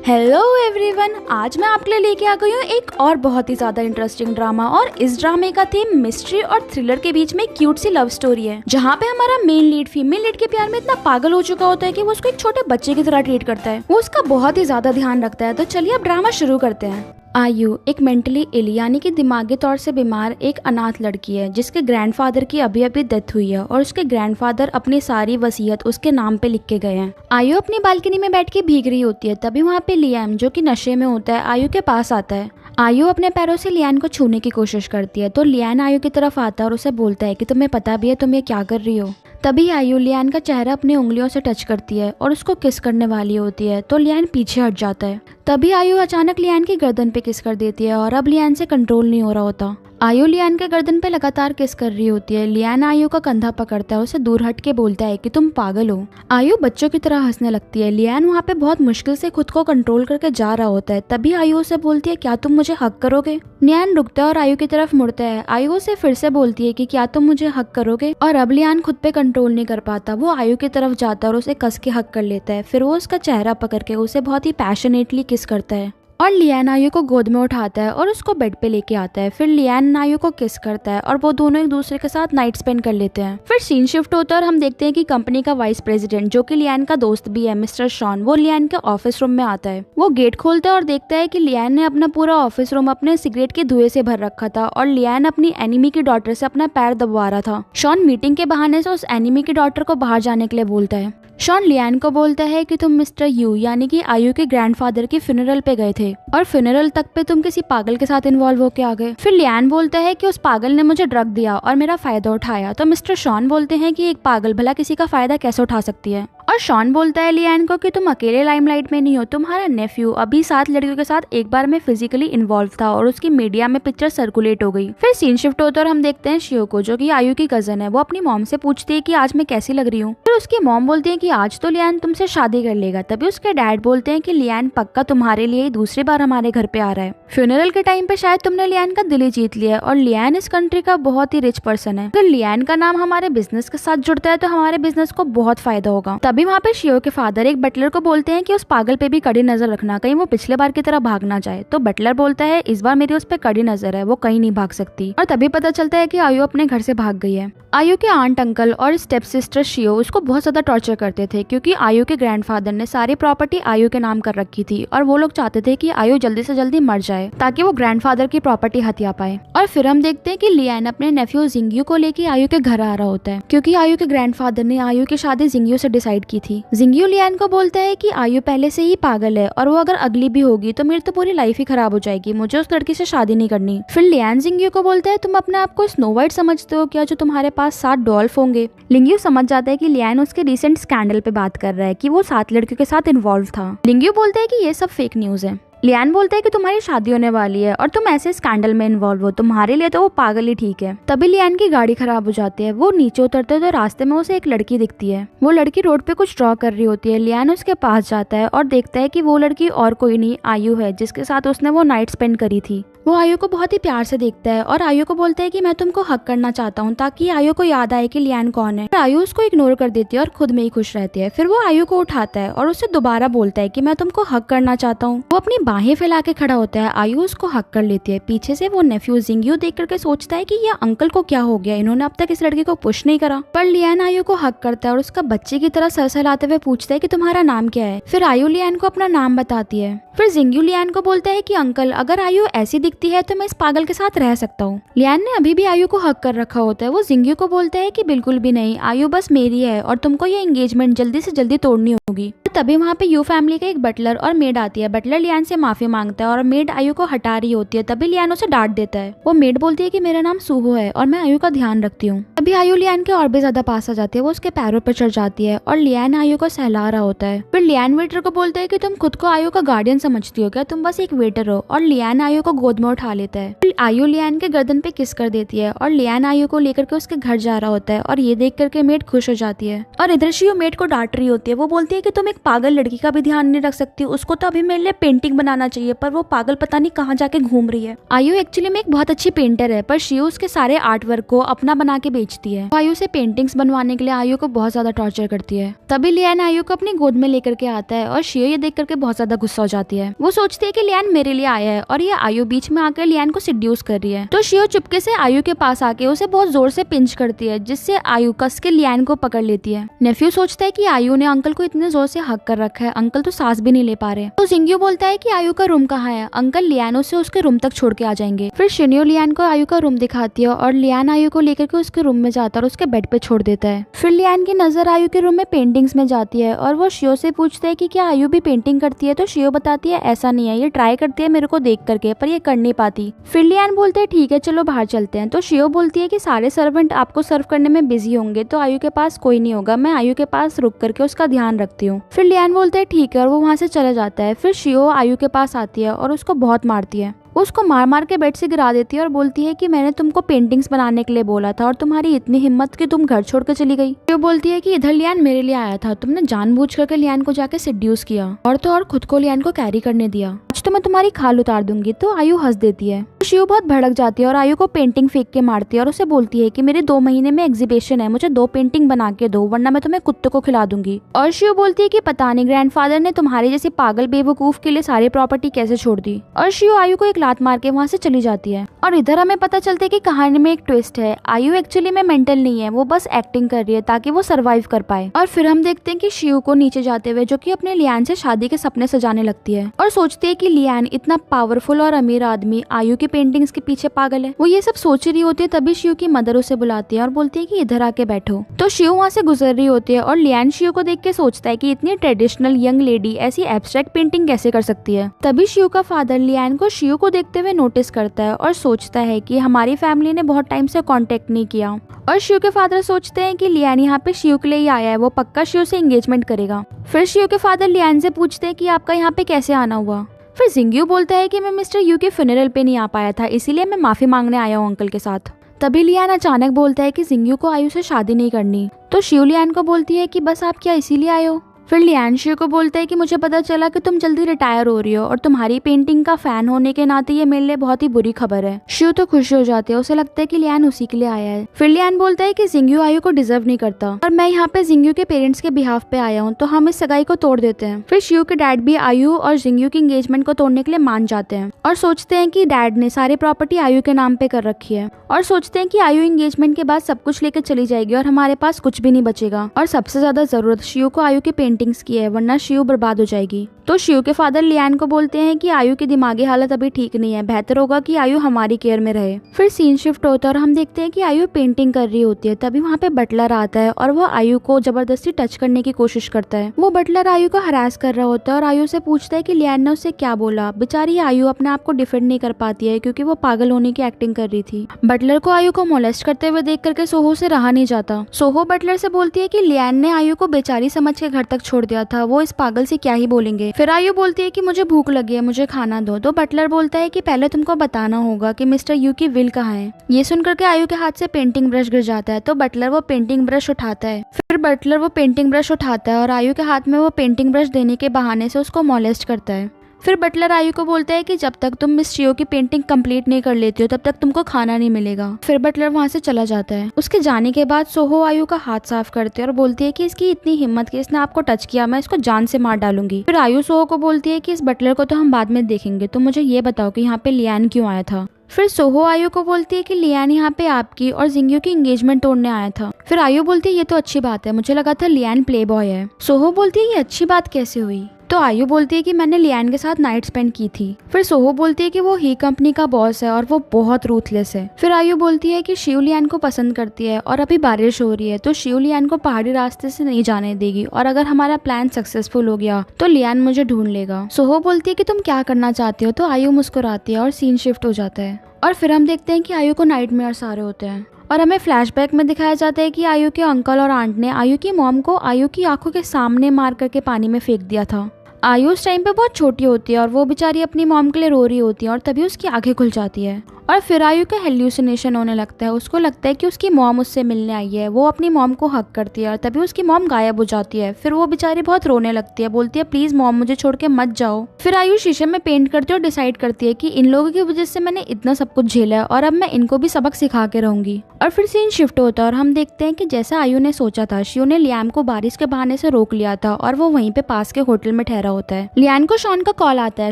Hello everyone, आज मैं आपके लिए लेके आ गई हूँ एक और बहुत ही ज्यादा इंटरेस्टिंग ड्रामा। और इस ड्रामे का थीम मिस्ट्री और थ्रिलर के बीच में क्यूट सी लव स्टोरी है, जहाँ पे हमारा मेन लीड फीमेल लीड के प्यार में इतना पागल हो चुका होता है कि वो उसको एक छोटे बच्चे की तरह ट्रीट करता है। वो उसका बहुत ही ज्यादा ध्यान रखता है। तो चलिए अब ड्रामा शुरू करते हैं। आयु एक मेंटली इल यानी कि दिमागी तौर से बीमार एक अनाथ लड़की है, जिसके ग्रैंडफादर की अभी अभी डेथ हुई है और उसके ग्रैंडफादर अपनी सारी वसीयत उसके नाम पे लिख के गए हैं। आयु अपनी बालकनी में बैठ के भीग रही होती है, तभी वहाँ पे लियाम जो कि नशे में होता है आयु के पास आता है। आयु अपने पैरों से लियान को छूने की कोशिश करती है, तो लियान आयु की तरफ आता है और उसे बोलता है कि तुम्हें पता भी है तुम ये क्या कर रही हो। तभी आयु लियान का चेहरा अपनी उंगलियों से टच करती है और उसको किस करने वाली होती है, तो लियान पीछे हट जाता है। तभी आयु अचानक लियान की गर्दन पे किस कर देती है और अब लियान से कंट्रोल नहीं हो रहा होता। आयु लियान के गर्दन पे लगातार किस कर रही होती है। लियान आयु का कंधा पकड़ता है, उसे दूर हट के बोलता है कि तुम पागल हो। आयु बच्चों की तरह हंसने लगती है। लियान वहाँ पे बहुत मुश्किल से खुद को कंट्रोल करके जा रहा होता है। तभी आयु उसे बोलती है क्या तुम मुझे हक करोगे। लियान रुकता है और आयु की तरफ मुड़ता है। आयु उसे फिर से बोलती है कि क्या तुम मुझे हक करोगे। और अब लियान खुद पे कंट्रोल नहीं कर पाता, वो आयु की तरफ जाता है और उसे कस के हक कर लेता है। फिर वो उसका चेहरा पकड़ के उसे बहुत ही पैशनेटली किस करता है और लियान आयु को गोद में उठाता है और उसको बेड पे लेके आता है। फिर लियान आयु को किस करता है और वो दोनों एक दूसरे के साथ नाइट स्पेंड कर लेते हैं। फिर सीन शिफ्ट होता है और हम देखते हैं कि कंपनी का वाइस प्रेसिडेंट जो कि लियान का दोस्त भी है, मिस्टर शॉन, वो लियान के ऑफिस रूम में आता है। वो गेट खोलता है और देखता है कि लियान ने अपना पूरा ऑफिस रूम अपने सिगरेट के धुएं से भर रखा था और लियान अपनी एनिमी की डॉटर से अपना पैर दबवा रहा था। शॉन मीटिंग के बहाने से उस एनिमी की डॉटर को बाहर जाने के लिए बोलता है। शॉन लियान को बोलता है कि तुम मिस्टर यू यानी कि आयु के ग्रैंडफादर की फ्यूनरल पे गए थे और फ्यूनरल तक पे तुम किसी पागल के साथ इन्वॉल्व होके आ गए। फिर लियान बोलता है कि उस पागल ने मुझे ड्रग दिया और मेरा फायदा उठाया। तो मिस्टर शॉन बोलते हैं कि एक पागल भला किसी का फायदा कैसे उठा सकती है। और शॉन बोलता है लियान को कि तुम अकेले लाइमलाइट में नहीं हो, तुम्हारा नेफ्यू अभी 7 लड़कियों के साथ एक बार में फिजिकली इन्वॉल्व था और उसकी मीडिया में पिक्चर सर्कुलेट हो गई। फिर सीन शिफ्ट होता है और हम देखते हैं शियो को, जो कि आयु की कजन है। वो अपनी मॉम से पूछती है कि आज मैं कैसी लग रही हूँ। फिर उसकी मॉम बोलती है कि आज तो लियान तुमसे शादी कर लेगा। तभी उसके डैड बोलते हैं कि लियान पक्का तुम्हारे लिए ही दूसरी बार हमारे घर पे आ रहा है। फ्यूनरल के टाइम पे शायद तुमने लियान का दिल ही जीत लिया है और लियान इस कंट्री का बहुत ही रिच पर्सन है। अगर लियान का नाम हमारे बिजनेस के साथ जुड़ता है तो हमारे बिजनेस को बहुत फायदा होगा। तभी वहाँ पे शियो के फादर एक बटलर को बोलते हैं कि उस पागल पे भी कड़ी नजर रखना, कहीं वो पिछले बार की तरह भाग ना जाए। तो बटलर बोलता है इस बार मेरी उस पे कड़ी नजर है, वो कहीं नहीं भाग सकती। और तभी पता चलता है कि आयु अपने घर से भाग गई है। आयु के आंट अंकल और स्टेप सिस्टर शियो उसको बहुत ज्यादा टॉर्चर करते थे, क्योंकि आयु के ग्रैंडफादर ने सारी प्रॉपर्टी आयु के नाम कर रखी थी और वो लोग चाहते थे कि आयु जल्दी से जल्दी मर जाए ताकि वो ग्रैंडफादर की प्रॉपर्टी हथिया पाए। और फिर हम देखते हैं कि लियान अपने नेफ्यू जिंगियो को लेके आयु के घर आ रहा होता है, क्योंकि आयु के ग्रैंडफादर ने आयु की शादी जिंगियो से डिसाइड की थी। जिंगियो लियान को बोलता है कि आयु पहले से ही पागल है और वो अगर अगली भी होगी तो मेरी तो पूरी लाइफ ही खराब हो जाएगी, मुझे उस लड़की से शादी नहीं करनी। फिर लियान जिंगियो को बोलता है तुम अपने आप को स्नो वाइट समझते हो क्या, जो तुम्हारे पास 7 डॉल्फ होंगे। लिंगियो समझ जाता है कि लियान उसके रिसेंट स्कैंडल पे बात कर रहा है कि वो 7 लड़कियों के साथ इन्वॉल्व था। लिंगियो बोलता है कि ये सब फेक न्यूज है। लियान बोलता है कि तुम्हारी शादी होने वाली है और तुम ऐसे स्कैंडल में इन्वॉल्व हो, तुम्हारे लिए तो वो पागल ही ठीक है। तभी लियान की गाड़ी खराब हो जाती है। वो नीचे उतरते हैं तो रास्ते में उसे एक लड़की दिखती है। वो लड़की रोड पे कुछ ड्रॉ कर रही होती है। लियान उसके पास जाता है और देखता है कि वो लड़की और कोई नहीं आयु है, जिसके साथ उसने वो नाइट स्पेंड करी थी। वो आयु को बहुत ही प्यार से देखता है और आयु को बोलता है कि मैं तुमको हक करना चाहता हूँ, ताकि आयु को याद आए कि लियान कौन है। आयु उसको इग्नोर कर देती है और खुद में ही खुश रहती है। फिर वो आयु को उठाता है और उससे दोबारा बोलता है कि मैं तुमको हक करना चाहता हूँ। वो अपनी बाहें फैला के खड़ा होता है। आयु उसको हक कर लेती है। पीछे से वो नेफ्यू जिंगियो देख करके सोचता है कि ये अंकल को क्या हो गया, इन्होंने अब तक इस लड़की को पुश नहीं करा। पर लियान आयु को हक करता है और उसका बच्चे की तरह सर सहलाते हुए पूछता है कि तुम्हारा नाम क्या है। फिर आयु लियान को अपना नाम बताती है। फिर जिंगियो लियान को बोलता है कि अंकल अगर आयु ऐसी दिखती है तो मैं इस पागल के साथ रह सकता हूँ। लियान ने अभी भी आयु को हक कर रखा होता है। वो जिंगियो को बोलता है कि बिल्कुल भी नहीं, आयु बस मेरी है और तुमको ये एंगेजमेंट जल्दी से जल्दी तोड़नी होगी। तभी वहाँ पे यू फैमिली का एक बटलर और मेड आती है। बटलर लियान से माफी मांगता है और मेड आयु को हटा रही होती है। तभी लियान उसे डांट देता है। वो मेड बोलती है कि मेरा नाम सूहो है और मैं आयु का ध्यान रखती हूँ। तभी आयु लियान के और भी ज्यादा पास आ जाती है। वो उसके पैरों पर चढ़ जाती है और लियान आयु को सहला रहा होता है। फिर लियान वेटर को बोलता है कि तुम खुद को आयु का गार्डियन समझती हो क्या, तुम बस एक वेटर हो। और लियान आयु को गोद में उठा लेता है। फिर आयु लियान के गर्दन पे किस कर देती है और लियान आयु को लेकर के उसके घर जा रहा होता है और ये देख करके मेड खुश हो जाती है। और इधर शियो मेड को डांट रही होती है। वो बोलती है कि तुम एक पागल लड़की का भी ध्यान नहीं रख सकती, उसको तो अभी मेरे लिए पेंटिंग बनाना चाहिए, पर वो पागल पता नहीं कहाँ जाके घूम रही है। आयु एक्चुअली में एक बहुत अच्छी पेंटर है, पर शियो उसके सारे आर्ट वर्क को अपना बना के बेचती है। आयु से पेंटिंग्स बनवाने के लिए आयु को बहुत ज्यादा टॉर्चर करती है। तभी लियान आयु को अपनी गोद में लेकर के आता है और शियो ये देख करके बहुत ज्यादा गुस्सा हो जाती है। वो सोचती है कि लियान मेरे लिए आया है और ये आयु बीच में आकर लियान को सिड्यूस कर रही है। तो शियो चुपके से आयु के पास आके उसे बहुत जोर से पिंच करती है, जिससे आयु कस के लियान को पकड़ लेती है। नेफ्यू सोचता है कि आयु ने अंकल को इतने जोर से हक कर रखा है, अंकल तो सांस भी नहीं ले पा रहे। तो जिंग्यू बोलता है कि आयु का रूम कहाँ है, अंकल लियान उसे उसके रूम तक छोड़ के आ जाएंगे। फिर शिन्यो लियान को आयु का रूम दिखाती है और लियान आयु को लेकर के उसके रूम में जाता है और उसके बेड पे छोड़ देता है। फिर लियान की नजर आयु के रूम में पेंटिंग्स में जाती है और वो शियो से पूछता है कि क्या आयु भी पेंटिंग करती है। तो शियो बताती है ऐसा नहीं है, ये ट्राई करती है मेरे को देख करके, पर ये कर नहीं पाती। फिर लियान बोलते हैं ठीक है चलो बाहर चलते हैं। तो शियो बोलती है कि सारे सर्वेंट आपको सर्व करने में बिजी होंगे, तो आयु के पास कोई नहीं होगा, मैं आयु के पास रुक करके उसका ध्यान रखती हूँ। फिर लियान बोलते हैं ठीक है और वो वहाँ से चला जाता है। फिर शियो आयु के पास आती है और उसको बहुत मारती है। वो उसको मार मार के बेड से गिरा देती है और बोलती है कि मैंने तुमको पेंटिंग्स बनाने के लिए बोला था और तुम्हारी इतनी हिम्मत कि तुम घर छोड़ के चली गई। वो बोलती है कि इधर लियान मेरे लिए आया था, तुमने जानबूझ करके लियान को जाके सिड्यूस किया और तो और खुद को लियान को कैरी करने दिया, आज तो मैं तुम्हारी खाल उतार दूंगी। तो आयु हंस देती है। शियो बहुत भड़क जाती है और आयु को पेंटिंग फेंक के मारती है और उसे बोलती है कि मेरे 2 महीने में एग्जीबिशन है, मुझे 2 पेंटिंग बना के दो वरना मैं तुम्हें कुत्ते को खिला दूंगी। और शियो बोलती है कि पता नहीं ग्रैंडफादर ने तुम्हारे जैसे पागल बेवकूफ के लिए सारी प्रॉपर्टी कैसे छोड़ दी। और शियो आयु को एक लात मार के वहाँ से चली जाती है। और इधर हमें पता चलता है कि कहानी में एक ट्विस्ट है, आयु एक्चुअली में मेंटल नहीं है, वो बस एक्टिंग कर रही है ताकि वो सरवाइव कर पाए। और फिर हम देखते हैं कि शियो को नीचे जाते हुए जो कि अपने लियान से शादी के सपने सजाने लगती है और सोचती है कि लियान इतना पावरफुल और अमीर आदमी आयु की पेंटिंग्स के पीछे पागल है। वो ये सब सोच रही होती है, तभी शियो की मदर उसे बुलाती है और बोलती है कि इधर आके बैठो। तो शियो वहाँ से गुजर रही होती है और लियान शियो को देख के सोचता है कि इतनी ट्रेडिशनल यंग लेडी ऐसी एब्स्ट्रैक्ट पेंटिंग कैसे कर सकती है। तभी शियो का फादर लियान को शियो को देखते हुए नोटिस करता है और सोचता है कि हमारी फैमिली ने बहुत टाइम से कांटेक्ट नहीं किया। और शियो के फादर सोचते हैं कि लियान यहाँ पे शियो के लिए ही आया है, वो पक्का शियो से एंगेजमेंट करेगा। फिर शियो के फादर लियान से पूछते हैं कि आपका यहाँ पे कैसे आना हुआ। फिर जिंग्यू बोलता है कि मैं मिस्टर यू के फ्यूनरल पे नहीं आ पाया था, इसीलिए मैं माफी मांगने आया हूँ अंकल के साथ। तभी लियान अचानक बोलता है कि जिंग्यू को आयु से शादी नहीं करनी। तो शियो लियान को बोलती है कि बस आप क्या इसीलिए आए हो। फिर लियान शियो को बोलता है कि मुझे पता चला कि तुम जल्दी रिटायर हो रही हो और तुम्हारी पेंटिंग का फैन होने के नाते ये मेरे लिए बहुत ही बुरी खबर है। शियो तो खुश हो जाती है, उसे लगता है कि लियान उसी के लिए आया है। फिर लियान बोलता है कि जिंग्यू आयु को डिजर्व नहीं करता और मैं यहाँ पे जिंग्यू के पेरेंट्स के बिहाफ पे आया हूँ, तो हम इस सगाई को तोड़ देते हैं। फिर शियो के डैड भी आयु और जिंग्यू की एंगेजमेंट को तोड़ने के लिए मान जाते हैं और सोचते हैं कि डैड ने सारी प्रॉपर्टी आयु के नाम पे कर रखी है और सोचते हैं कि आयु एंगेजमेंट के बाद सब कुछ लेकर चली जाएगी और हमारे पास कुछ भी नहीं बचेगा। और सबसे ज्यादा जरूरत शियो को आयु की पेंटिंग्स की है, वरना शियो बर्बाद हो जाएगी। तो शियो के फादर लियान को बोलते हैं कि आयु की दिमागी हालत अभी ठीक नहीं है, बेहतर होगा कि आयु हमारी केयर में रहे। फिर सीन शिफ्ट होता है और हम देखते हैं कि आयु पेंटिंग कर रही होती है। तभी वहाँ पे बटलर आता है और वो आयु को जबरदस्ती टच करने की कोशिश करता है। वो बटलर आयु को हरास कर रहा होता है और आयु से पूछता है कि लियान ने उससे क्या बोला। बेचारी आयु अपने आप को डिफेंड नहीं कर पाती है क्योंकि वो पागल होने की एक्टिंग कर रही थी। बटलर को आयु को मोलेस्ट करते हुए देख करके सोहो से रहा नहीं जाता। सोहो बटलर से बोलती है कि लियान ने आयु को बेचारी समझ के घर तक छोड़ दिया था, वो इस पागल से क्या ही बोलेंगे। फिर आयु बोलती है कि मुझे भूख लगी है, मुझे खाना दो। तो बटलर बोलता है कि पहले तुमको बताना होगा कि मिस्टर यू की विल कहाँ है। ये सुनकर के आयु के हाथ से पेंटिंग ब्रश गिर जाता है। तो बटलर वो पेंटिंग ब्रश उठाता है। फिर बटलर वो पेंटिंग ब्रश उठाता है और आयु के हाथ में वो पेंटिंग ब्रश देने के बहाने से उसको मोलेस्ट करता है। फिर बटलर आयु को बोलता है कि जब तक तुम मिस शियो की पेंटिंग कंप्लीट नहीं कर लेती हो तब तक तुमको खाना नहीं मिलेगा। फिर बटलर वहाँ से चला जाता है। उसके जाने के बाद सोहो आयु का हाथ साफ करती है और बोलती है कि इसकी इतनी हिम्मत कि इसने आपको टच किया, मैं इसको जान से मार डालूंगी। फिर आयु सोहो को बोलती है कि इस बटलर को तो हम बाद में देखेंगे, तो मुझे ये बताओ कि यहाँ पे लियान क्यों आया था। फिर सोहो आयु को बोलती है कि लियान यहाँ पे आपकी और जिंग्यू की एंगेजमेंट तोड़ने आया था। फिर आयु बोलती है ये तो अच्छी बात है, मुझे लगा था लियान प्ले बॉय है। सोहो बोलती है ये अच्छी बात कैसे हुई। तो आयु बोलती है कि मैंने लियान के साथ नाइट स्पेंड की थी। फिर सोहो बोलती है कि वो ही कंपनी का बॉस है और वो बहुत रूथलेस है। फिर आयु बोलती है कि शिव लियान को पसंद करती है और अभी बारिश हो रही है तो शिव लियान को पहाड़ी रास्ते से नहीं जाने देगी और अगर हमारा प्लान सक्सेसफुल हो गया तो लियान मुझे ढूंढ लेगा। सोहो बोलती है कि तुम क्या करना चाहती हो। तो आयु मुस्कुराती है और सीन शिफ्ट हो जाता है और फिर हम देखते हैं कि आयु को नाइटमेयर्स आ रहे होते हैं और हमें फ्लैशबैक में दिखाया जाता है कि आयु के अंकल और आंट ने आयु की मॉम को आयु की आंखों के सामने मार करके पानी में फेंक दिया था। आयु उस टाइम पे बहुत छोटी होती है और वो बेचारी अपनी मॉम के लिए रो रही होती है और तभी उसकी आंखें खुल जाती है और फिर आयु का हेल्यूसिनेशन होने लगता है। उसको लगता है कि उसकी मॉम उससे मिलने आई है। वो अपनी मॉम को हक करती है और तभी उसकी मॉम गायब हो जाती है। फिर वो बेचारी बहुत रोने लगती है, बोलती है प्लीज मॉम मुझे छोड़ के मत जाओ। फिर आयु शीशे में पेंट करती है और डिसाइड करती है कि इन लोगों की वजह से मैंने इतना सब कुछ झेला है और अब मैं इनको भी सबक सिखा के रहूंगी। और फिर सीन शिफ्ट होता है और हम देखते हैं कि जैसा आयु ने सोचा था, शियो ने लियाम को बारिश के बहाने से रोक लिया था और वो वहीं पे पास के होटल में ठहरा होता है। लियान को शॉन का कॉल आता है।